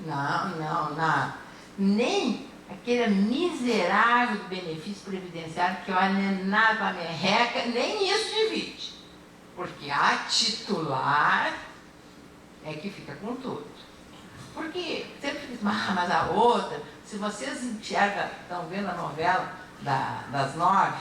Não, nada. Nem aquele miserável benefício previdenciário que olha, não é nada para a merreca, nem isso divide. Porque a titular é que fica com tudo. Porque sempre diz, mas a outra, se vocês enxergam, estão vendo a novela das 9,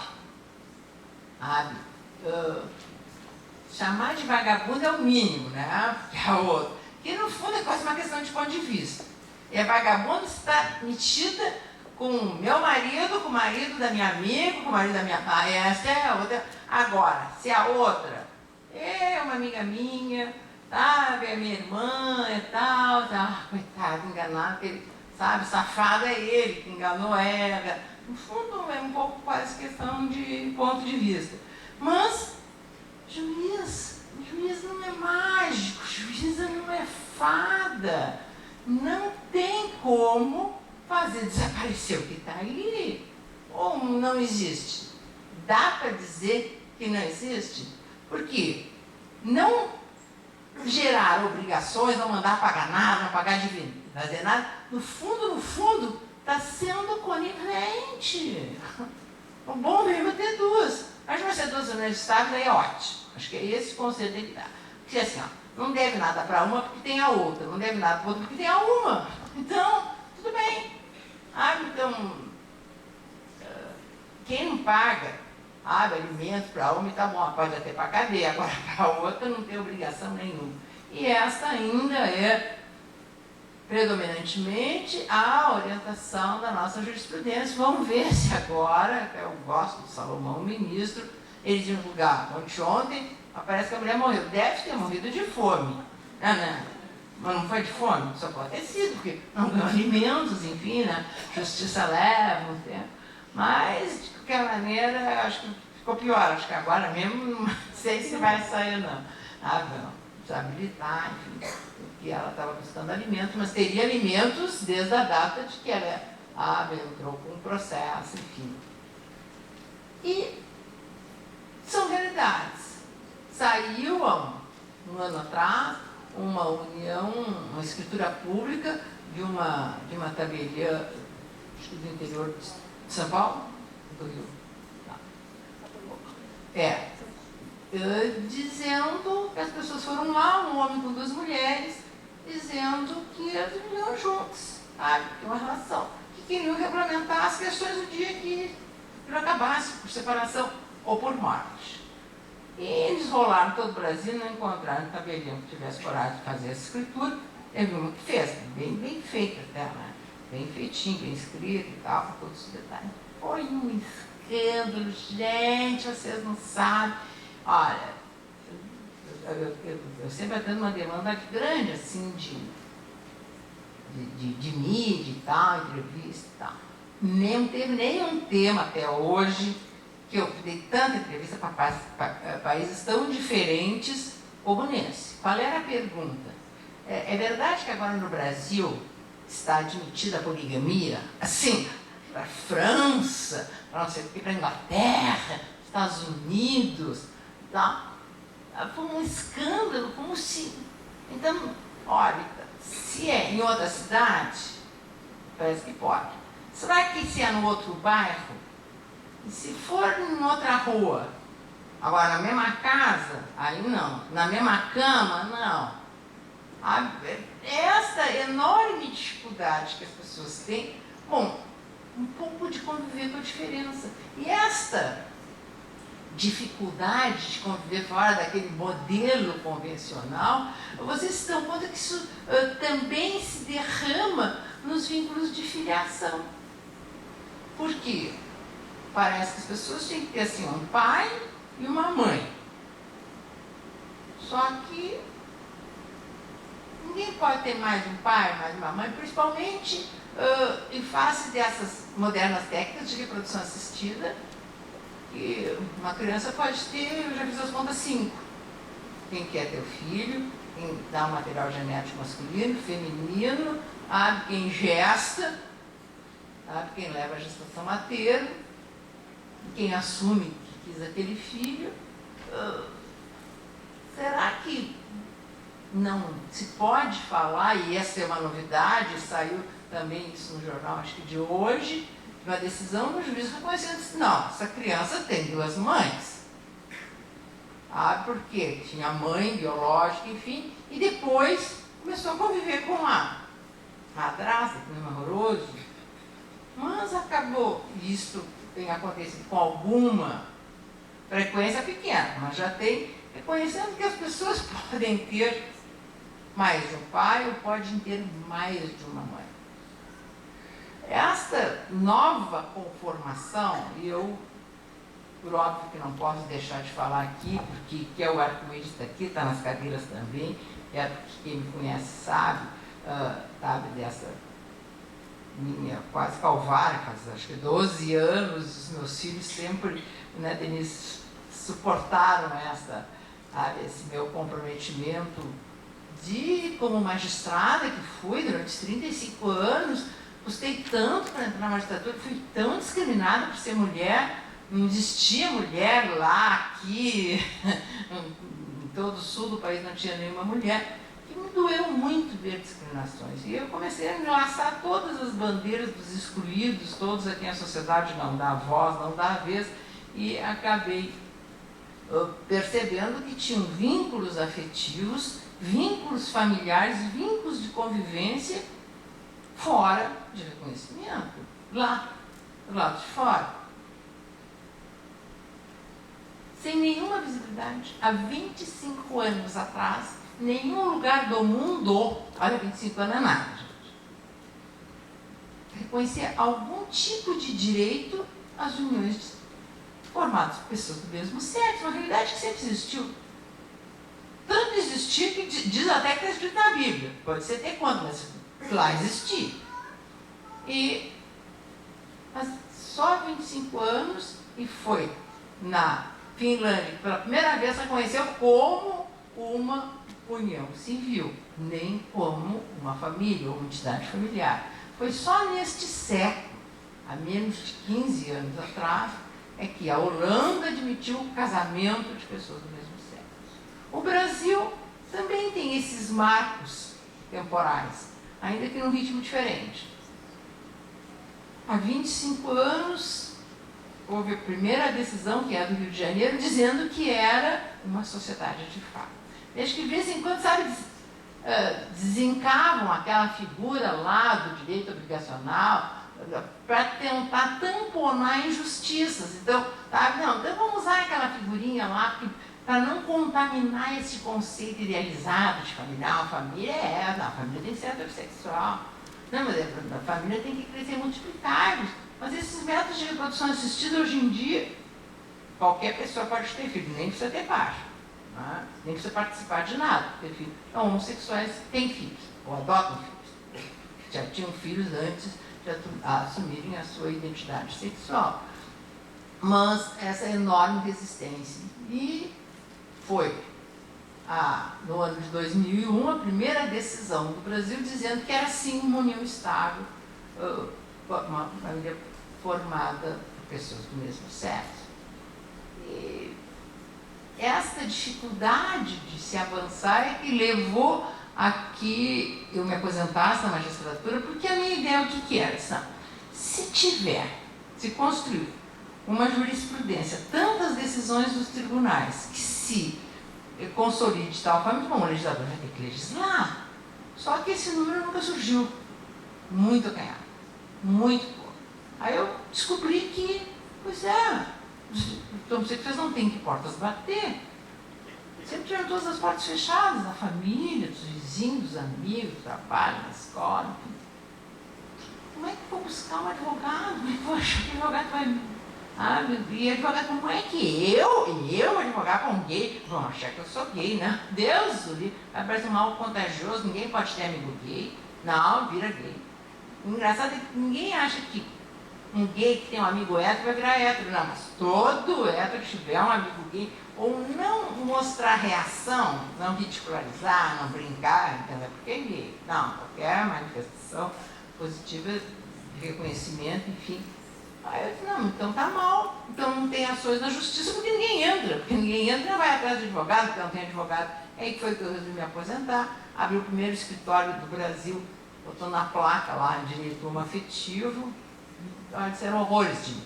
chamar de vagabundo é o mínimo, né? Porque a outra. Que no fundo é quase uma questão de ponto de vista. E a vagabunda está metida com o meu marido, com o marido da minha amiga, com o marido da minha pai. Essa é a outra. Agora, se a outra é uma amiga minha, sabe, é minha irmã e tal, coitado, enganado, ele, sabe, safado é ele que enganou ela. No fundo é um pouco quase questão de ponto de vista. Mas juiz não é mágico, juiz não é fada. Não tem como fazer desaparecer o que está ali. Ou não existe. Dá para dizer que não existe? Porque não gerar obrigações, não mandar pagar nada, não pagar divino, não fazer nada, no fundo, está sendo conivente. O bom mesmo é ter duas. Mas vai ser duas unidades estáveis, aí é ótimo. Acho que é esse o conceito que tem que dar. Porque assim, não deve nada para uma porque tem a outra, não deve nada para outra porque tem a uma. Então, tudo bem. Então, quem não paga, alimentos para uma, tá bom, pode até para a cadeia, agora para a outra não tem obrigação nenhuma. E essa ainda é predominantemente a orientação da nossa jurisprudência. Vamos ver se agora, eu gosto do Salomão, o ministro, ele divulgar ontem, parece que a mulher morreu. Deve ter morrido de fome. Né? Mas não foi de fome, só pode ter sido, porque não ganhou alimentos, enfim, né? Justiça leva um tempo. Mas, de qualquer maneira, acho que ficou pior. Acho que agora mesmo não sei se vai sair, não. Não, precisa habilitar, enfim, porque ela estava buscando alimentos, mas teria alimentos desde a data de que ela entrou com um processo, enfim. E são realidades. Saiu há um ano atrás uma união, uma escritura pública de uma tabeliã, acho que do interior de São Paulo, do Rio. Dizendo que as pessoas foram lá, um homem com 2 mulheres, dizendo que eles viviam juntos, sabe? Que uma relação, que queriam regulamentar as questões do dia que acabasse por separação ou por morte. E eles rolaram todo o Brasil, não encontraram tabelião que tivesse coragem de fazer essa escritura. Teve uma que fez, bem feita até, né? Bem feitinho, bem escrito e tal, com todos os detalhes. Foi um escândalo, gente, vocês não sabem. Olha, eu sempre atendo uma demanda grande, assim, de mídia e tal, entrevista e tal. Não teve nenhum tema até hoje que eu dei tanta entrevista para países tão diferentes como nesse. Qual era a pergunta? É verdade que agora no Brasil está admitida a poligamia? Assim, para a França, para não sei o que, para a Inglaterra, Estados Unidos, tá? Foi um escândalo, como se... Então, olha, se é em outra cidade, parece que pode. Será que se é no outro bairro? E se for em outra rua? Agora, na mesma casa? Aí não. Na mesma cama? Não. Essa enorme dificuldade que as pessoas têm, bom, um pouco de conviver com a diferença. E esta dificuldade de conviver fora daquele modelo convencional, vocês se dão conta que isso também se derrama nos vínculos de filiação. Por quê? Parece que as pessoas têm que ter assim, um pai e uma mãe. Só que ninguém pode ter mais um pai, mais uma mãe, principalmente em face dessas modernas técnicas de reprodução assistida, que uma criança pode ter, eu já fiz as contas, 5. Quem quer ter o filho, quem dá o material genético masculino, feminino, quem gesta, quem leva a gestação a termo, quem assume que quis aquele filho. Será que não se pode falar, e essa é uma novidade, saiu também isso no jornal, acho que de hoje, uma decisão do juiz reconhecendo que não, essa criança tem 2 mães. Porque tinha mãe biológica, enfim, e depois começou a conviver com a madrasta, que não é horroroso, mas acabou, isto tem acontecido com alguma frequência pequena, mas já tem, reconhecendo que as pessoas podem ter mais de um pai ou podem ter mais de uma mãe. Esta nova conformação, e eu, por óbvio que não posso deixar de falar aqui, porque que é o arco-íris está aqui, está nas cadeiras também, quem me conhece sabe dessa minha quase calvária, faz acho que 12 anos, os meus filhos sempre, né, Denise, suportaram esse meu comprometimento como magistrada que fui durante 35 anos. Custei tanto para entrar na magistratura, fui tão discriminada por ser mulher, não existia mulher lá, aqui, em todo o sul do país não tinha nenhuma mulher, que me doeu muito ver discriminações. E eu comecei a enlaçar todas as bandeiras dos excluídos, todos a quem a sociedade não dá voz, não dá vez, e acabei percebendo que tinham vínculos afetivos, vínculos familiares, vínculos de convivência, fora de reconhecimento, lá, do lado de fora. Sem nenhuma visibilidade. Há 25 anos atrás, nenhum lugar do mundo, olha, 25 anos é nada, gente, reconhecia algum tipo de direito às uniões formadas por pessoas do mesmo sexo, uma realidade que sempre existiu. Tanto existia que diz até que está escrito na Bíblia. Pode ser até quando, mas lá existia. Mas só 25 anos, e foi na Finlândia que pela primeira vez reconheceu como uma união civil, nem como uma família ou uma entidade familiar. Foi só neste século, há menos de 15 anos atrás, é que a Holanda admitiu o casamento de pessoas do mesmo sexo. O Brasil também tem esses marcos temporais, ainda que num ritmo diferente. Há 25 anos, houve a primeira decisão, que é a do Rio de Janeiro, dizendo que era uma sociedade de fato. Desde que, de vez em quando, sabe, desencavam aquela figura lá do direito obrigacional para tentar tamponar injustiças. Então, sabe, não, então vamos usar aquela figurinha lá para não contaminar esse conceito idealizado de família. Não, a família a família tem que ser heterossexual. Não, mas a família tem que crescer multiplicáveis. Mas esses métodos de reprodução assistida, hoje em dia, qualquer pessoa pode ter filho, nem precisa ter par, né? Nem precisa participar de nada, ter filho. Então, homossexuais têm filhos, ou adotam filhos. Já tinham filhos antes de assumirem a sua identidade sexual. Mas essa enorme resistência. E foi, no ano de 2001, a primeira decisão do Brasil dizendo que era sim uma união estável, uma família formada por pessoas do mesmo sexo. E esta dificuldade de se avançar é que levou a que eu me aposentasse na magistratura, porque a minha ideia, o que era? Se construir uma jurisprudência, tantas decisões dos tribunais, que se consolide de tal forma, bom, o legislador vai ter que legislar. Só que esse número nunca surgiu. Muito acanhado. Muito pouco. Aí eu descobri que, pois é, os homossexuais não têm que portas bater. Sempre tiveram todas as portas fechadas, da família, dos vizinhos, dos amigos, do trabalho, na escola. Como é que eu vou buscar um advogado? Como é que eu vou achar que o advogado vai... e advogado, como é que eu advogar com um gay? Vão achar que eu sou gay, né? Deus, vai parecer um mal contagioso, ninguém pode ter amigo gay. Não, vira gay. O engraçado é que ninguém acha que um gay que tem um amigo hétero vai virar hétero. Não, mas todo hétero que tiver um amigo gay, ou não mostrar reação, não ridicularizar, não brincar, entendeu? Porque é gay. Não, qualquer manifestação positiva de reconhecimento, enfim. Aí eu disse, não, então tá mal, então não tem ações na justiça porque ninguém entra, não vai atrás de advogado, porque não tem advogado. Aí foi que eu resolvi me aposentar, abri o primeiro escritório do Brasil, botou na placa lá, direito homoafetivo, disseram horrores de mim.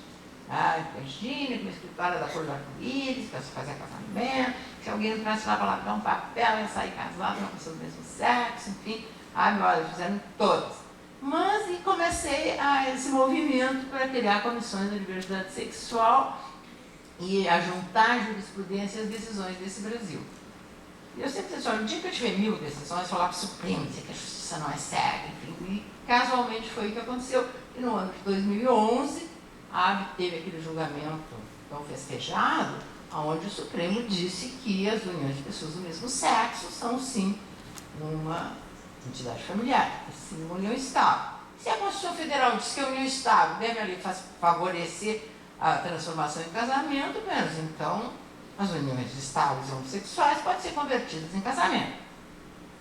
Imagina que meu escritório é da cor do arco-íris, para fazer casamento, se alguém entrasse lá para largar um papel, ia sair casado com uma pessoa do mesmo sexo, enfim. Olha, fizeram todas. Mas e comecei esse movimento para criar comissões da diversidade sexual e a juntar jurisprudência às decisões desse Brasil. E eu sempre disse, olha, o dia que eu tiver 1000 decisões, falar para o Supremo, dizer que a justiça não é cega, enfim. E casualmente foi o que aconteceu. E no ano de 2011, teve aquele julgamento tão festejado, onde o Supremo disse que as uniões de pessoas do mesmo sexo são, sim, uma entidade familiar, sim, uma união estável. Se a Constituição Federal diz que a união estável deve ali favorecer a transformação em casamento, menos então as uniões estáveis homossexuais podem ser convertidas em casamento.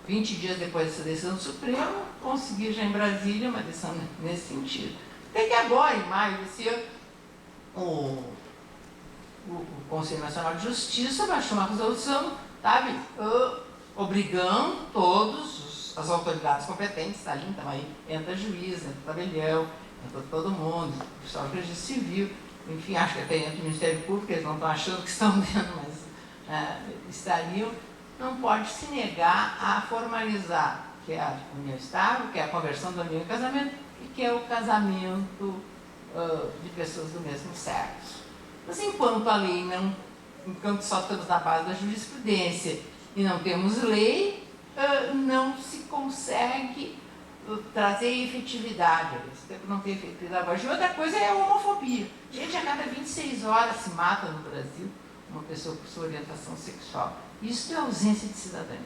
20 dias depois dessa decisão do Supremo, consegui já em Brasília uma decisão nesse sentido. Até que agora, em maio desse ano, o Conselho Nacional de Justiça baixou uma resolução, sabe, obrigando as autoridades competentes, tá ali, então aí entra juiz, entra tabelião, entra todo mundo, o pessoal do registro civil, enfim, acho que até entra o Ministério Público, eles não estão achando que estão dentro, mas estariam, não pode se negar a formalizar, que é a união estável, que é a conversão da união em casamento, e que é o casamento de pessoas do mesmo sexo. Mas enquanto a lei enquanto só estamos na base da jurisprudência e não temos lei, não se consegue trazer efetividade. Esse tempo não tem efetividade. E outra coisa é a homofobia. Gente, a cada 26 horas se mata no Brasil uma pessoa por sua orientação sexual. Isso é ausência de cidadania.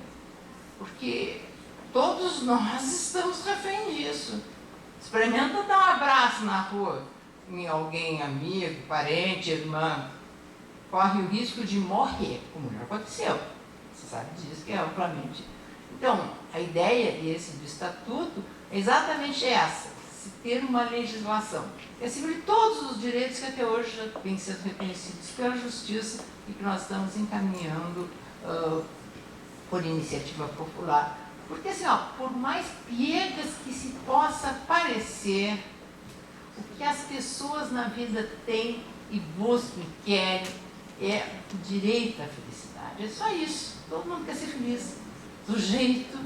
Porque todos nós estamos refém disso. Experimenta dar um abraço na rua em alguém, amigo, parente, irmã. Corre o risco de morrer, como já aconteceu. Você sabe disso, que é amplamente. Então, a ideia do Estatuto é exatamente essa, se ter uma legislação que assegure todos os direitos que até hoje já vêm sendo reconhecidos pela Justiça e que nós estamos encaminhando por iniciativa popular Porque assim, ó, por mais piegas que se possa parecer, o que as pessoas na vida têm e buscam e querem é o direito à felicidade. É só isso. Todo mundo quer ser feliz. Do jeito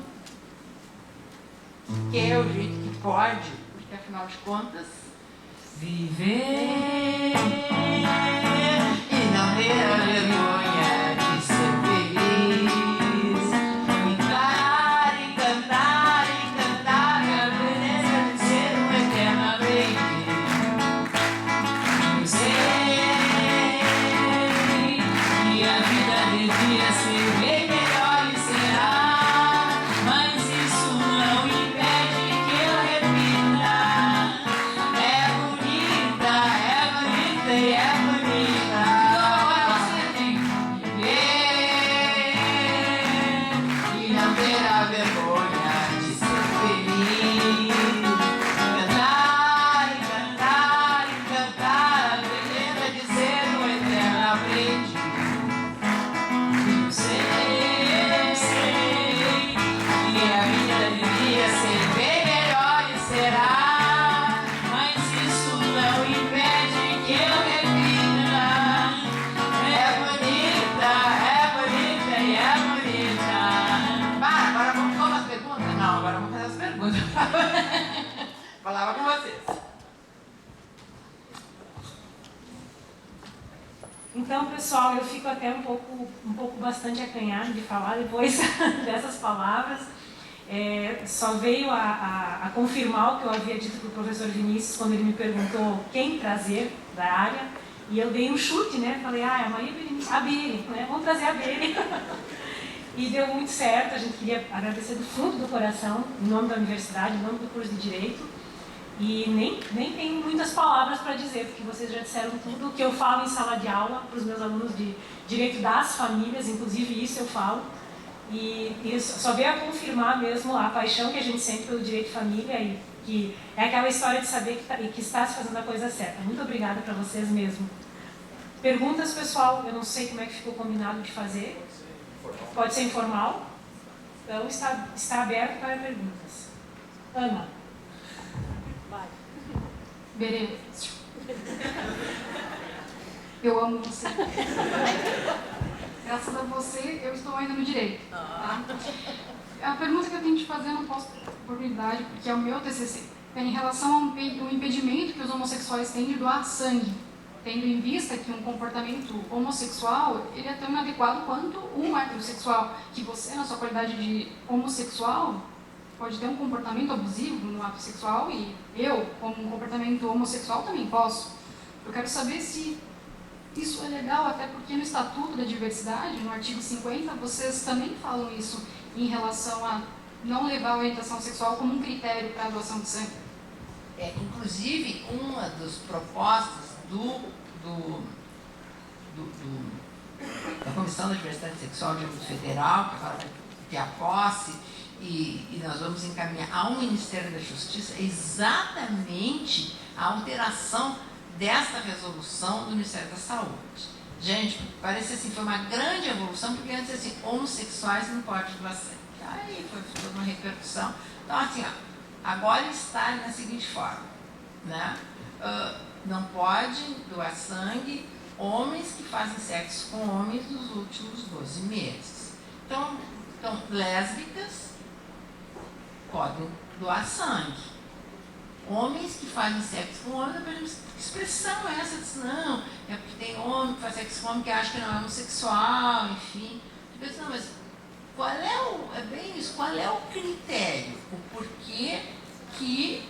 que quer, o jeito que pode, porque afinal de contas, viver e não ter a vergonha de ser feliz. Encarar e cantar a beleza de ser um eterno aprendiz. Eu sei que a vida devia ser bem melhor e será, mas isso não impede que eu repita. É bonita e é bonita. Agora você tem que viver e não ter a vergonha de ser feliz. Cantar e cantar e cantar a beleza de ser um eterno aprendiz. Eu sei que a vida devia ser bem melhor e será, mas isso não impede que eu repita. É bonita e é bonita. Agora vamos com as perguntas? Não, agora vamos fazer as perguntas. Falava com vocês. Então, pessoal, eu fico até um pouco bastante acanhada de falar depois dessas palavras. Só veio a confirmar o que eu havia dito para o professor Vinícius quando ele me perguntou quem trazer da área. E eu dei um chute, né? Falei, a Maria Berenice, a Bere, né? Vamos trazer a Bere. E deu muito certo. A gente queria agradecer do fundo do coração, em nome da universidade, em nome do curso de Direito. E nem tenho muitas palavras para dizer, porque vocês já disseram tudo o que eu falo em sala de aula para os meus alunos de Direito das Famílias, inclusive isso eu falo. E só veio a confirmar mesmo a paixão que a gente sente pelo direito de família e que é aquela história de saber que está se fazendo a coisa certa. Muito obrigada para vocês mesmo. Perguntas, pessoal? Eu não sei como é que ficou combinado de fazer. Pode ser informal? Então está aberto para perguntas. Ana. Vai. Berê, eu amo você. Graças a você, eu estou ainda no direito. Tá? A pergunta que eu tenho que te fazer, eu não posso ter oportunidade, porque é o meu TCC. É em relação ao impedimento que os homossexuais têm de doar sangue, tendo em vista que um comportamento homossexual ele é tão inadequado quanto um heterossexual, que você, na sua qualidade de homossexual, pode ter um comportamento abusivo no ato sexual e eu, como um comportamento homossexual, também posso. Eu quero saber se isso é legal, até porque no Estatuto da Diversidade, no artigo 50, vocês também falam isso em relação a não levar a orientação sexual como um critério para a doação de sangue. Inclusive, uma das propostas da Comissão da Diversidade Sexual de âmbito federal, que agora vai ter a posse, e nós vamos encaminhar ao Ministério da Justiça exatamente a alteração desta resolução do Ministério da Saúde. Gente, parece assim, foi uma grande evolução, porque antes assim, homossexuais não podem doar sangue. Aí foi toda uma repercussão. Então, assim, ó, agora está na seguinte forma, né? Não pode doar sangue homens que fazem sexo com homens nos últimos 12 meses. Então lésbicas podem doar sangue. Homens que fazem sexo com homens, que expressão é essa? Diz, não, é porque tem homem que faz sexo com homem que acha que não é homossexual, enfim. Eu disse, não, mas qual é bem isso, qual é o critério, o porquê que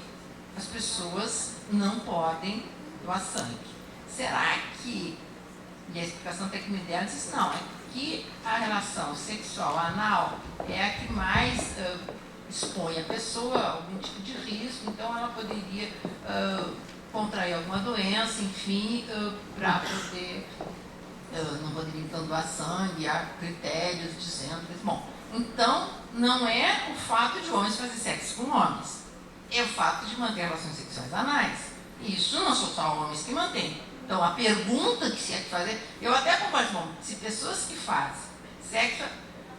as pessoas não podem doar sangue? Será que, e a explicação até que me deram, disse, não, é que a relação sexual anal é a que mais expõe a pessoa a algum tipo de risco, então ela poderia contrair alguma doença, enfim, para poder, não poderia então doar sangue, há critérios dizendo, bom, então não é o fato de homens fazer sexo com homens, é o fato de manter relações sexuais anais. Isso não são só homens que mantêm. Então a pergunta que se é que fazer, eu até concordo, bom, se pessoas que fazem sexo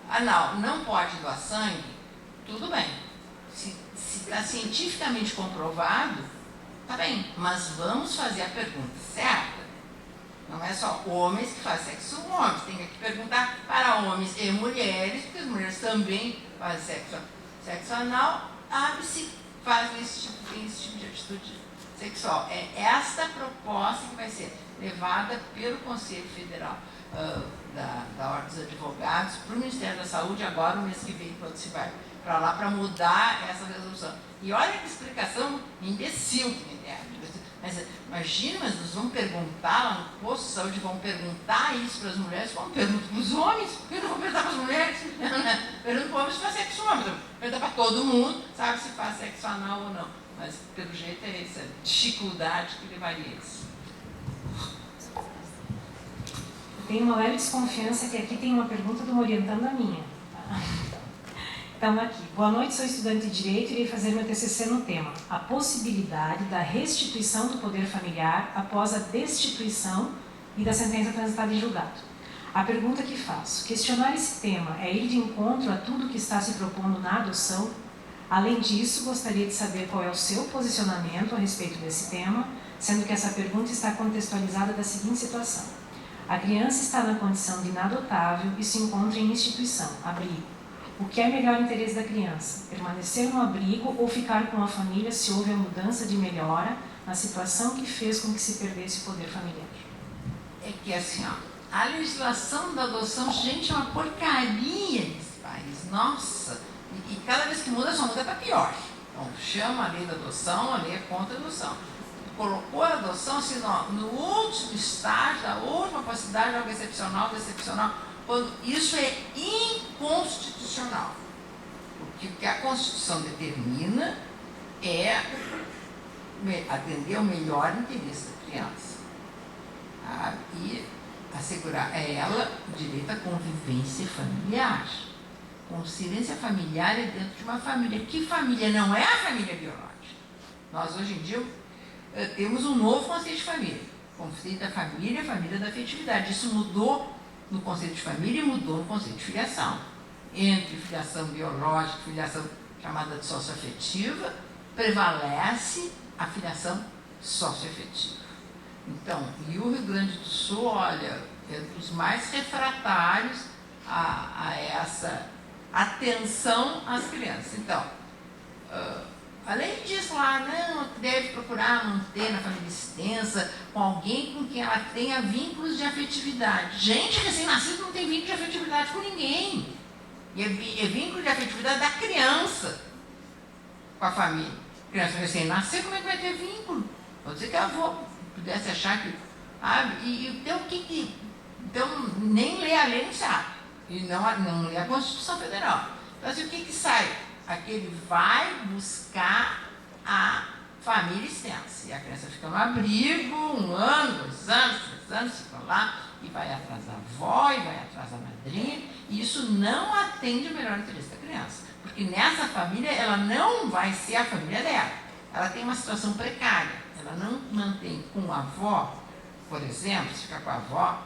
anal não podem doar sangue, tudo bem. Se está cientificamente comprovado, tá bem, mas vamos fazer a pergunta certa. Não é só homens que fazem sexo com homens, tem que perguntar para homens e mulheres, porque as mulheres também fazem sexo anal, se fazem esse tipo de atitude sexual. É esta proposta que vai ser levada pelo Conselho Federal da Ordem dos Advogados para o Ministério da Saúde agora, no mês que vem, quando se vai para lá, para mudar essa resolução. E olha que explicação imbecil que me deram. Mas imagina, mas nós vamos perguntar lá no posto de saúde, vamos perguntar isso para as mulheres, vamos perguntar para os homens, por que não vamos perguntar para as mulheres? Pergunta para os homens se faz sexo homem, pergunta para todo mundo, sabe se faz sexo anal ou não. Mas pelo jeito é essa dificuldade que levaria a isso. Tenho uma leve desconfiança que aqui tem uma pergunta de uma orientanda minha. Então, aqui. Boa noite, sou estudante de Direito e irei fazer meu TCC no tema a possibilidade da restituição do poder familiar após a destituição e da sentença transitada em julgado. A pergunta que faço: questionar esse tema é ir de encontro a tudo que está se propondo na adoção? Além disso, gostaria de saber qual é o seu posicionamento a respeito desse tema, sendo que essa pergunta está contextualizada da seguinte situação. A criança está na condição de inadotável e se encontra em instituição, abrigo. O que é melhor interesse da criança? Permanecer no abrigo ou ficar com a família se houve a mudança de melhora na situação que fez com que se perdesse o poder familiar? É que assim, ó, a legislação da adoção, gente, é uma porcaria nesse país. Nossa! E cada vez que muda, só muda para pior. Então, chama a lei da adoção, a lei é contra a adoção. Colocou a adoção assim, no último estágio, da última possibilidade de algo excepcional, quando isso é inconstitucional. Porque o que a Constituição determina é atender ao melhor interesse da criança. Tá? E assegurar a ela o direito à convivência familiar. Convivência familiar é dentro de uma família. Que família? Não é a família biológica. Nós, hoje em dia, temos um novo conceito de família. Conceito da família, família da afetividade. Isso mudou no conceito de família e mudou no conceito de filiação. Entre filiação biológica e filiação chamada de socioafetiva, prevalece a filiação socioafetiva. Então, e o Rio Grande do Sul, olha, é dos mais refratários a essa atenção às crianças. Então, além disso, lá não deve procurar manter na família extensa com alguém com quem ela tenha vínculos de afetividade. Gente, recém-nascido não tem vínculo de afetividade com ninguém. E é vínculo de afetividade da criança com a família. Criança recém-nascida, como é que vai ter vínculo? Vou dizer que a avó pudesse achar que... Então, nem lê a lei não sabe. E não lê a Constituição Federal. Então, assim, o que sai? Aquele vai buscar a família extensa. E a criança fica no abrigo, 1 ano, 2 anos, 3 anos, fica lá, e vai atrás da avó, e vai atrás da madrinha, e isso não atende o melhor interesse da criança. Porque nessa família, ela não vai ser a família dela. Ela tem uma situação precária. Ela não mantém com a avó, por exemplo, se ficar com a avó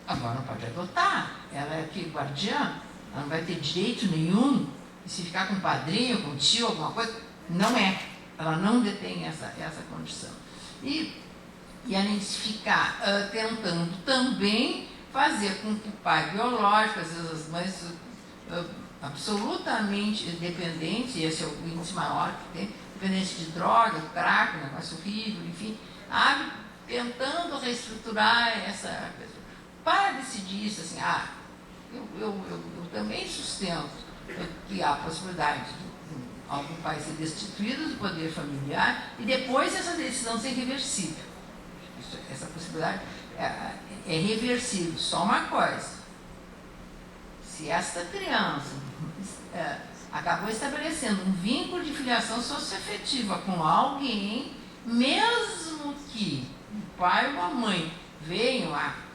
não pode adotar. Ela é aqui guardiã, ela não vai ter direito nenhum. E se ficar com um padrinho, com um tio, alguma coisa, não é. Ela não detém essa condição. E além de ficar tentando também fazer com que o pai biológico, às vezes as mães absolutamente dependentes, e esse é o índice maior que tem, dependente de droga, crack, um negócio horrível, enfim, tentando reestruturar essa coisa. Para decidir isso, assim, eu também sustento que há a possibilidade de algum pai ser destituído do poder familiar e depois essa decisão ser reversível. Essa possibilidade é reversível. Só uma coisa: se esta criança acabou estabelecendo um vínculo de filiação socioafetiva com alguém, mesmo que o pai ou a mãe venham a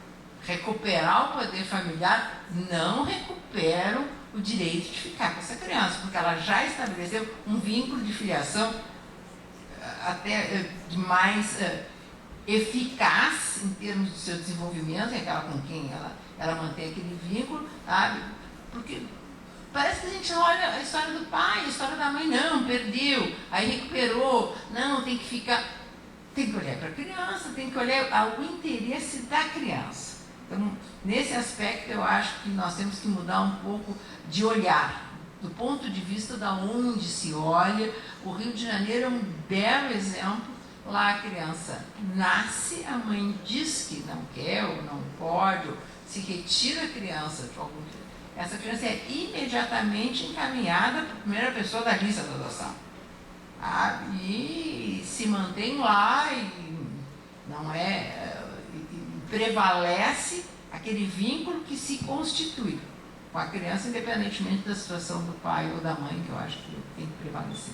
recuperar o poder familiar, não recuperam o direito de ficar com essa criança, porque ela já estabeleceu um vínculo de filiação até mais eficaz em termos do seu desenvolvimento, aquela com quem ela mantém aquele vínculo, sabe? Porque parece que a gente olha a história do pai, a história da mãe, não, perdeu, aí recuperou, não, tem que ficar... Tem que olhar para a criança, tem que olhar o interesse da criança. Então, nesse aspecto, eu acho que nós temos que mudar um pouco de olhar, do ponto de vista da onde se olha. O Rio de Janeiro é um belo exemplo. Lá a criança nasce, a mãe diz que não quer ou não pode, ou se retira a criança de algum... Essa criança é imediatamente encaminhada para a primeira pessoa da lista da adoção. E se mantém lá e não é... prevalece aquele vínculo que se constitui com a criança, independentemente da situação do pai ou da mãe, que eu acho que tem que prevalecer.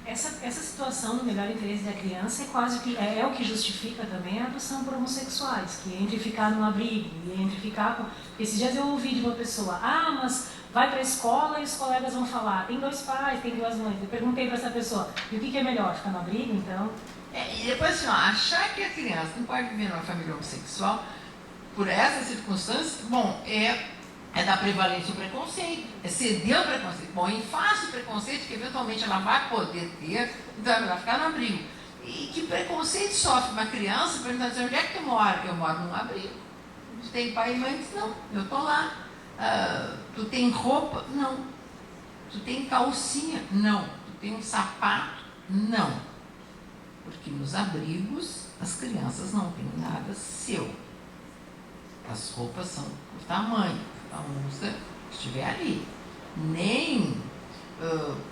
Essa situação do melhor interesse da criança é quase que é o que justifica também a adoção por homossexuais, que entre ficar num abrigo e entre ficar com... Esses dias eu ouvi de uma pessoa, mas vai para a escola e os colegas vão falar, tem 2 pais, tem 2 mães. Eu perguntei para essa pessoa, e o que é melhor, ficar no abrigo, então? E depois assim, achar que a criança não pode viver numa família homossexual, por essas circunstâncias, bom, é dar prevalência ao preconceito, é ceder ao preconceito. Bom, em face do preconceito que eventualmente ela vai poder ter, então ela vai ficar no abrigo. E que preconceito sofre uma criança perguntando assim, onde é que tu mora? Eu moro num abrigo. Tu tem pai e mãe? Diz, não, eu estou lá. Tu tem roupa? Não. Tu tem calcinha? Não. Tu tem um sapato? Não. Porque nos abrigos as crianças não têm nada seu. As roupas são por tamanho, a usa que estiver ali. Nem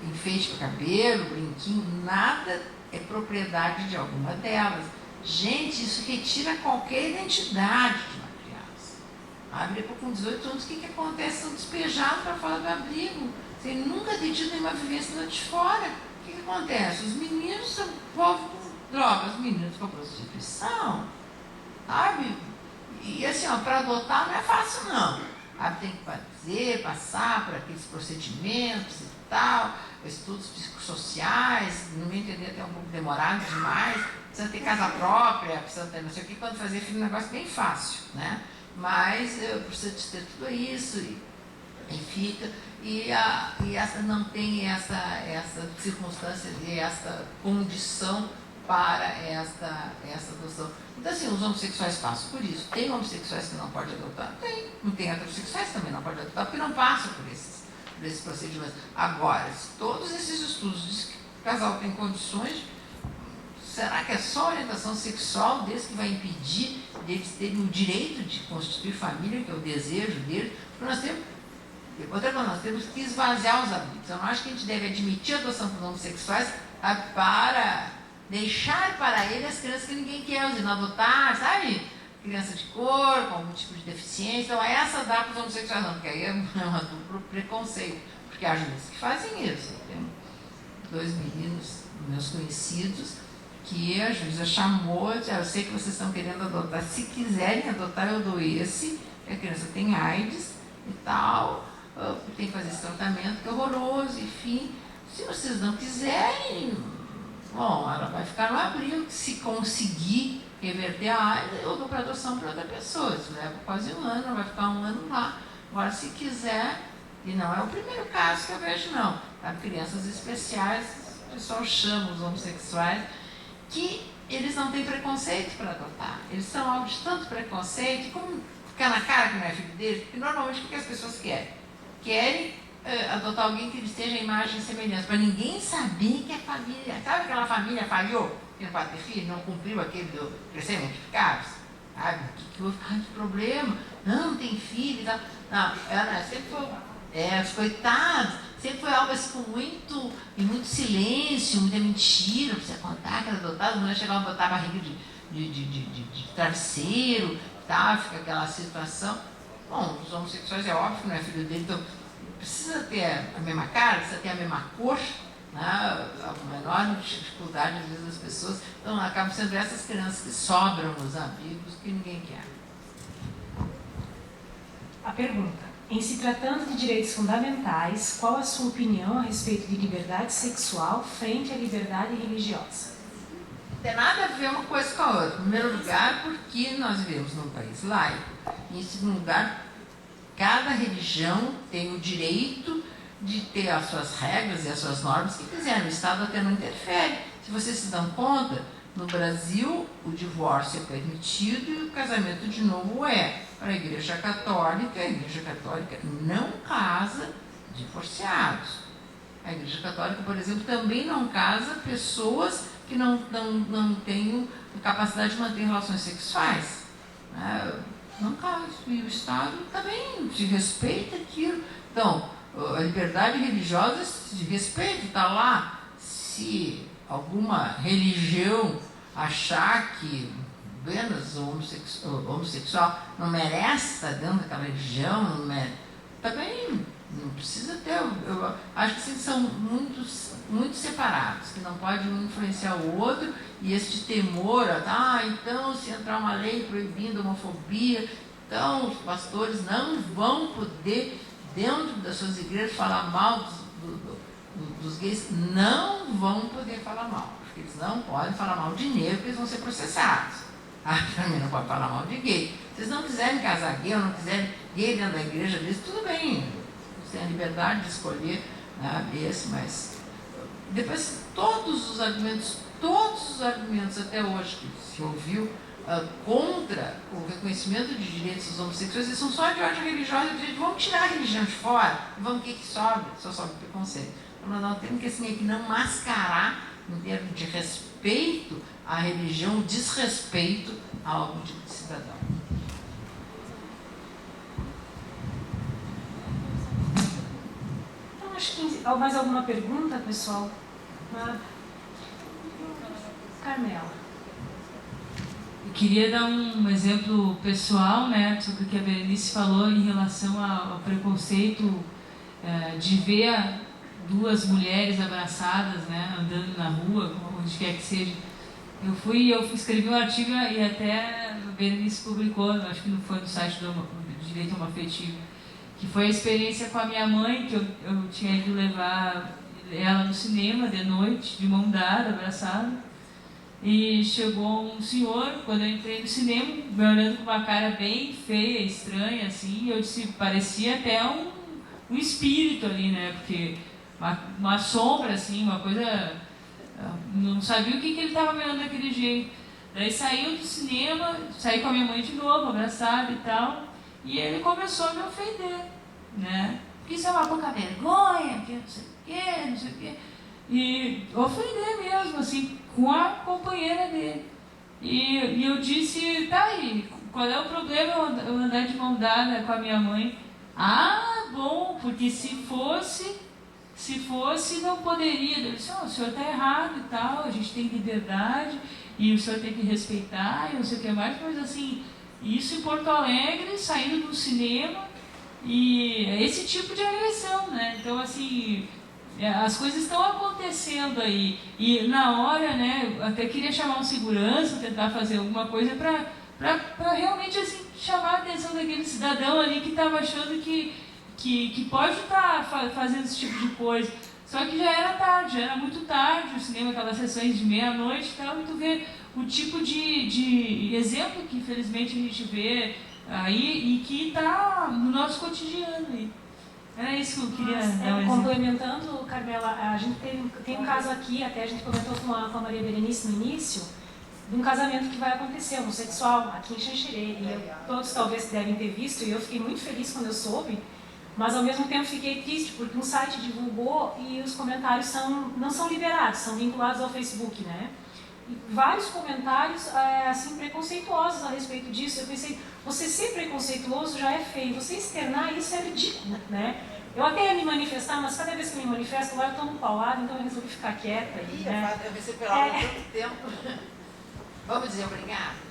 enfeite para cabelo, brinquinho, nada é propriedade de alguma delas. Gente, isso retira qualquer identidade de uma criança. Depois com 18 anos, o que acontece? São despejados para fora do abrigo, sem nunca ter tido nenhuma vivência lá de fora. O que acontece? Os meninos são povo com drogas, os meninos com prostituição, sabe? E assim, para adotar não é fácil não. Tem que passar por aqueles procedimentos e tal, estudos psicossociais, no meu entender até um pouco demorado demais, precisa ter casa própria, precisa ter não sei o que, quando fazer filho é um negócio bem fácil, né? Mas precisa de ter tudo isso e fica, e essa não tem essa circunstância e essa condição para essa adoção. Então, assim, os homossexuais passam por isso. Tem homossexuais que não podem adotar? Tem. Não tem heterossexuais que também não podem adotar, porque não passam por esses procedimentos. Agora, se todos esses estudos dizem que o casal tem condições, será que é só a orientação sexual deles que vai impedir deles terem o direito de constituir família, que é o desejo deles? Porque nós temos que esvaziar os abrigos. Eu não acho que a gente deve admitir a adoção por homossexuais para deixar para ele as crianças que ninguém quer, os inadotar, sabe? Criança de cor, com algum tipo de deficiência. Então, essa dá para os homossexuais, não, porque aí é um duplo preconceito. Porque há gente que fazem isso. Eu tenho 2 meninos, meus conhecidos, que a juíza chamou, disse, eu sei que vocês estão querendo adotar, se quiserem adotar, eu dou esse, a criança tem AIDS e tal, tem que fazer esse tratamento, que é horroroso, enfim. Se vocês não quiserem, bom, ela vai ficar no abrigo, se conseguir reverter a AIDS, eu dou para adoção para outra pessoa. Isso leva quase 1 ano, ela vai ficar 1 ano lá. Agora, se quiser, e não é o primeiro caso que eu vejo, não. Há crianças especiais, o pessoal chama os homossexuais, que eles não têm preconceito para adotar. Eles são alvo de tanto preconceito, como ficar na cara que não é filho deles, porque normalmente o que as pessoas querem? Querem adotar alguém que esteja em imagem e semelhança, para ninguém saber que a família, sabe aquela família falhou, que não pode ter filho, não cumpriu aquele do crescer multiplicados? Sabe? Que houve? Que problema? Não, tem filho e tal. Não, ela sempre foi, os coitados, sempre foi algo assim com muito silêncio, muita mentira, para você contar que era adotado, a mulher chegava a botar a barriga de travesseiro, tal, fica aquela situação. Bom, os homossexuais é óbvio que não é filho dele, então precisa ter a mesma cara, precisa ter a mesma cor, né? A menor dificuldade às vezes das pessoas. Então acabam sendo essas crianças que sobram nos abrigos que ninguém quer. A pergunta: em se tratando de direitos fundamentais, qual a sua opinião a respeito de liberdade sexual frente à liberdade religiosa? Não tem nada a ver uma coisa com a outra. Em primeiro lugar, porque nós vivemos num país laico. E em segundo lugar, Cada religião tem o direito de ter as suas regras e as suas normas que quiser. O Estado até não interfere. Se vocês se dão conta, no Brasil o divórcio é permitido e o casamento de novo é. Para a Igreja Católica não casa divorciados. A Igreja Católica, por exemplo, também não casa pessoas que não tenham capacidade de manter relações sexuais. Não casa. E o Estado também se respeita aquilo. Então, a liberdade religiosa se respeita, está lá. Se alguma religião achar que apenas o homossexual não merece estar dentro daquela religião, também não precisa ter. Eu acho que sim, são muito separados, que não pode um influenciar o outro, e esse temor, então se entrar uma lei proibindo a homofobia, então os pastores não vão poder, dentro das suas igrejas, falar mal dos gays, não vão poder falar mal, porque eles não podem falar mal de negro, porque eles vão ser processados. Para mim não pode falar mal de gay. Se vocês não quiserem casar gay ou não quiserem gay dentro da igreja deles, tudo bem. Vocês têm a liberdade de escolher esse, mas depois todos os argumentos até hoje que se ouviu contra o reconhecimento de direitos dos homossexuais, eles são só de ordem religiosa, vamos tirar a religião de fora, vamos, o que sobra? Só sobra preconceito. Então nós temos que assim, não mascarar em termos de respeito à religião, desrespeito a algum tipo de cidadão. Então, acho que mais alguma pergunta, pessoal? Carmela. Eu queria dar um exemplo pessoal, né, sobre o que a Berenice falou em relação ao preconceito de ver duas mulheres abraçadas, né, andando na rua, onde quer que seja. Eu escrevi um artigo e até a Berenice publicou, acho que não foi no site do Direito Homoafetivo, que foi a experiência com a minha mãe, que eu tinha ido levar ela no cinema de noite, de mão dada, abraçada, e chegou um senhor, quando eu entrei no cinema, me olhando com uma cara bem feia, estranha, assim, e eu disse, parecia até um espírito ali, né, porque uma sombra, assim, uma coisa... Não sabia o que ele estava vendo daquele jeito. Daí saiu do cinema, saí com a minha mãe de novo, abraçada e tal, e ele começou a me ofender, né? Porque isso é uma pouca vergonha, que não sei o quê. E ofender mesmo, assim, com a companheira dele. E eu disse, tá aí, qual é o problema eu andar de mão dada com a minha mãe? Ah, bom, porque se fosse, não poderia. Eu disse, o senhor está errado e tal, a gente tem liberdade, e o senhor tem que respeitar, e não sei o que mais, mas assim, isso em Porto Alegre, saindo do cinema, e esse tipo de agressão, né? Então, assim, as coisas estão acontecendo aí, e na hora, né, eu até queria chamar um segurança, tentar fazer alguma coisa para realmente, assim, chamar a atenção daquele cidadão ali que estava achando que pode estar fazendo esse tipo de coisa. Só que já era tarde, já era muito tarde, o cinema, aquelas sessões de meia-noite e tal, e tu vê o tipo de exemplo que infelizmente a gente vê aí e que está no nosso cotidiano aí. Era isso que eu queria dar um exemplo. Complementando, Carmela, a gente tem um caso aqui, até a gente comentou com a Maria Berenice no início, de um casamento que vai acontecer, homossexual, aqui em Xanxerê. E todos talvez devem ter visto, e eu fiquei muito feliz quando eu soube, mas ao mesmo tempo fiquei triste, porque um site divulgou e os comentários não são liberados, são vinculados ao Facebook, né? E vários comentários assim, preconceituosos a respeito disso. Eu pensei, você ser preconceituoso já é feio, você externar isso é ridículo, né? Eu até ia me manifestar, mas cada vez que eu me manifesto, lá eu tomo paulada, então eu resolvi ficar quieta. Né? Eu recebi pela aula há tanto tempo. Vamos dizer obrigado?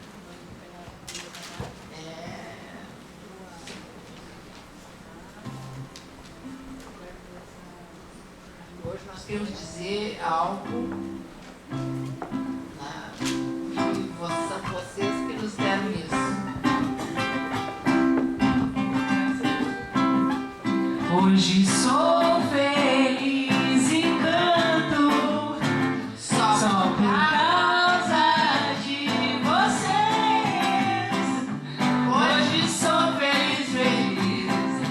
Hoje nós queremos dizer algo, são vocês que nos deram isso. Hoje sou feliz e canto só por causa de vocês. Hoje sou feliz, feliz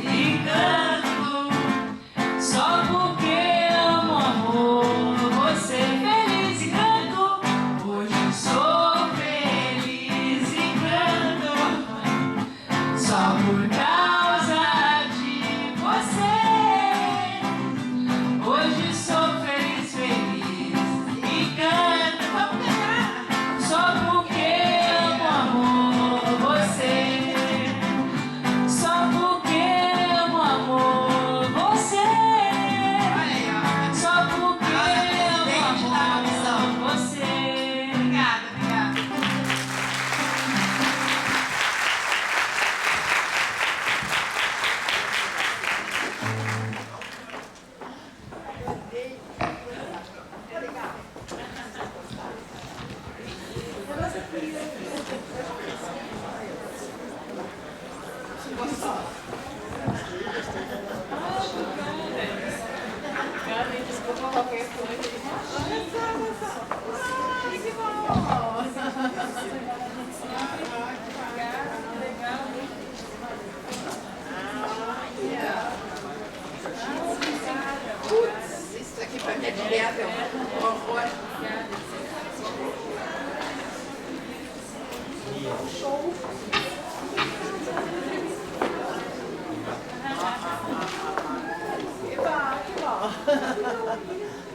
Isso aqui para minha dieta é um horror.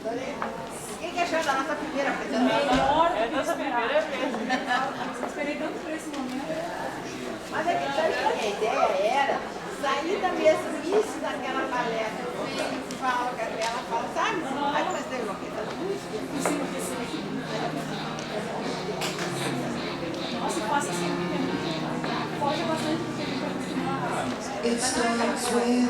O que achou da nossa primeira apresentação? Melhor do que esperava. Eu esperei tanto por esse momento. Mas é que sabe que a ideia era sair da mesmice daquela palestra. Fala, ela fala, sabe? Aí mas tem uma coisa Nossa, passa sempre tempo. Foge bastante do que a gente vai acostumar. It starts with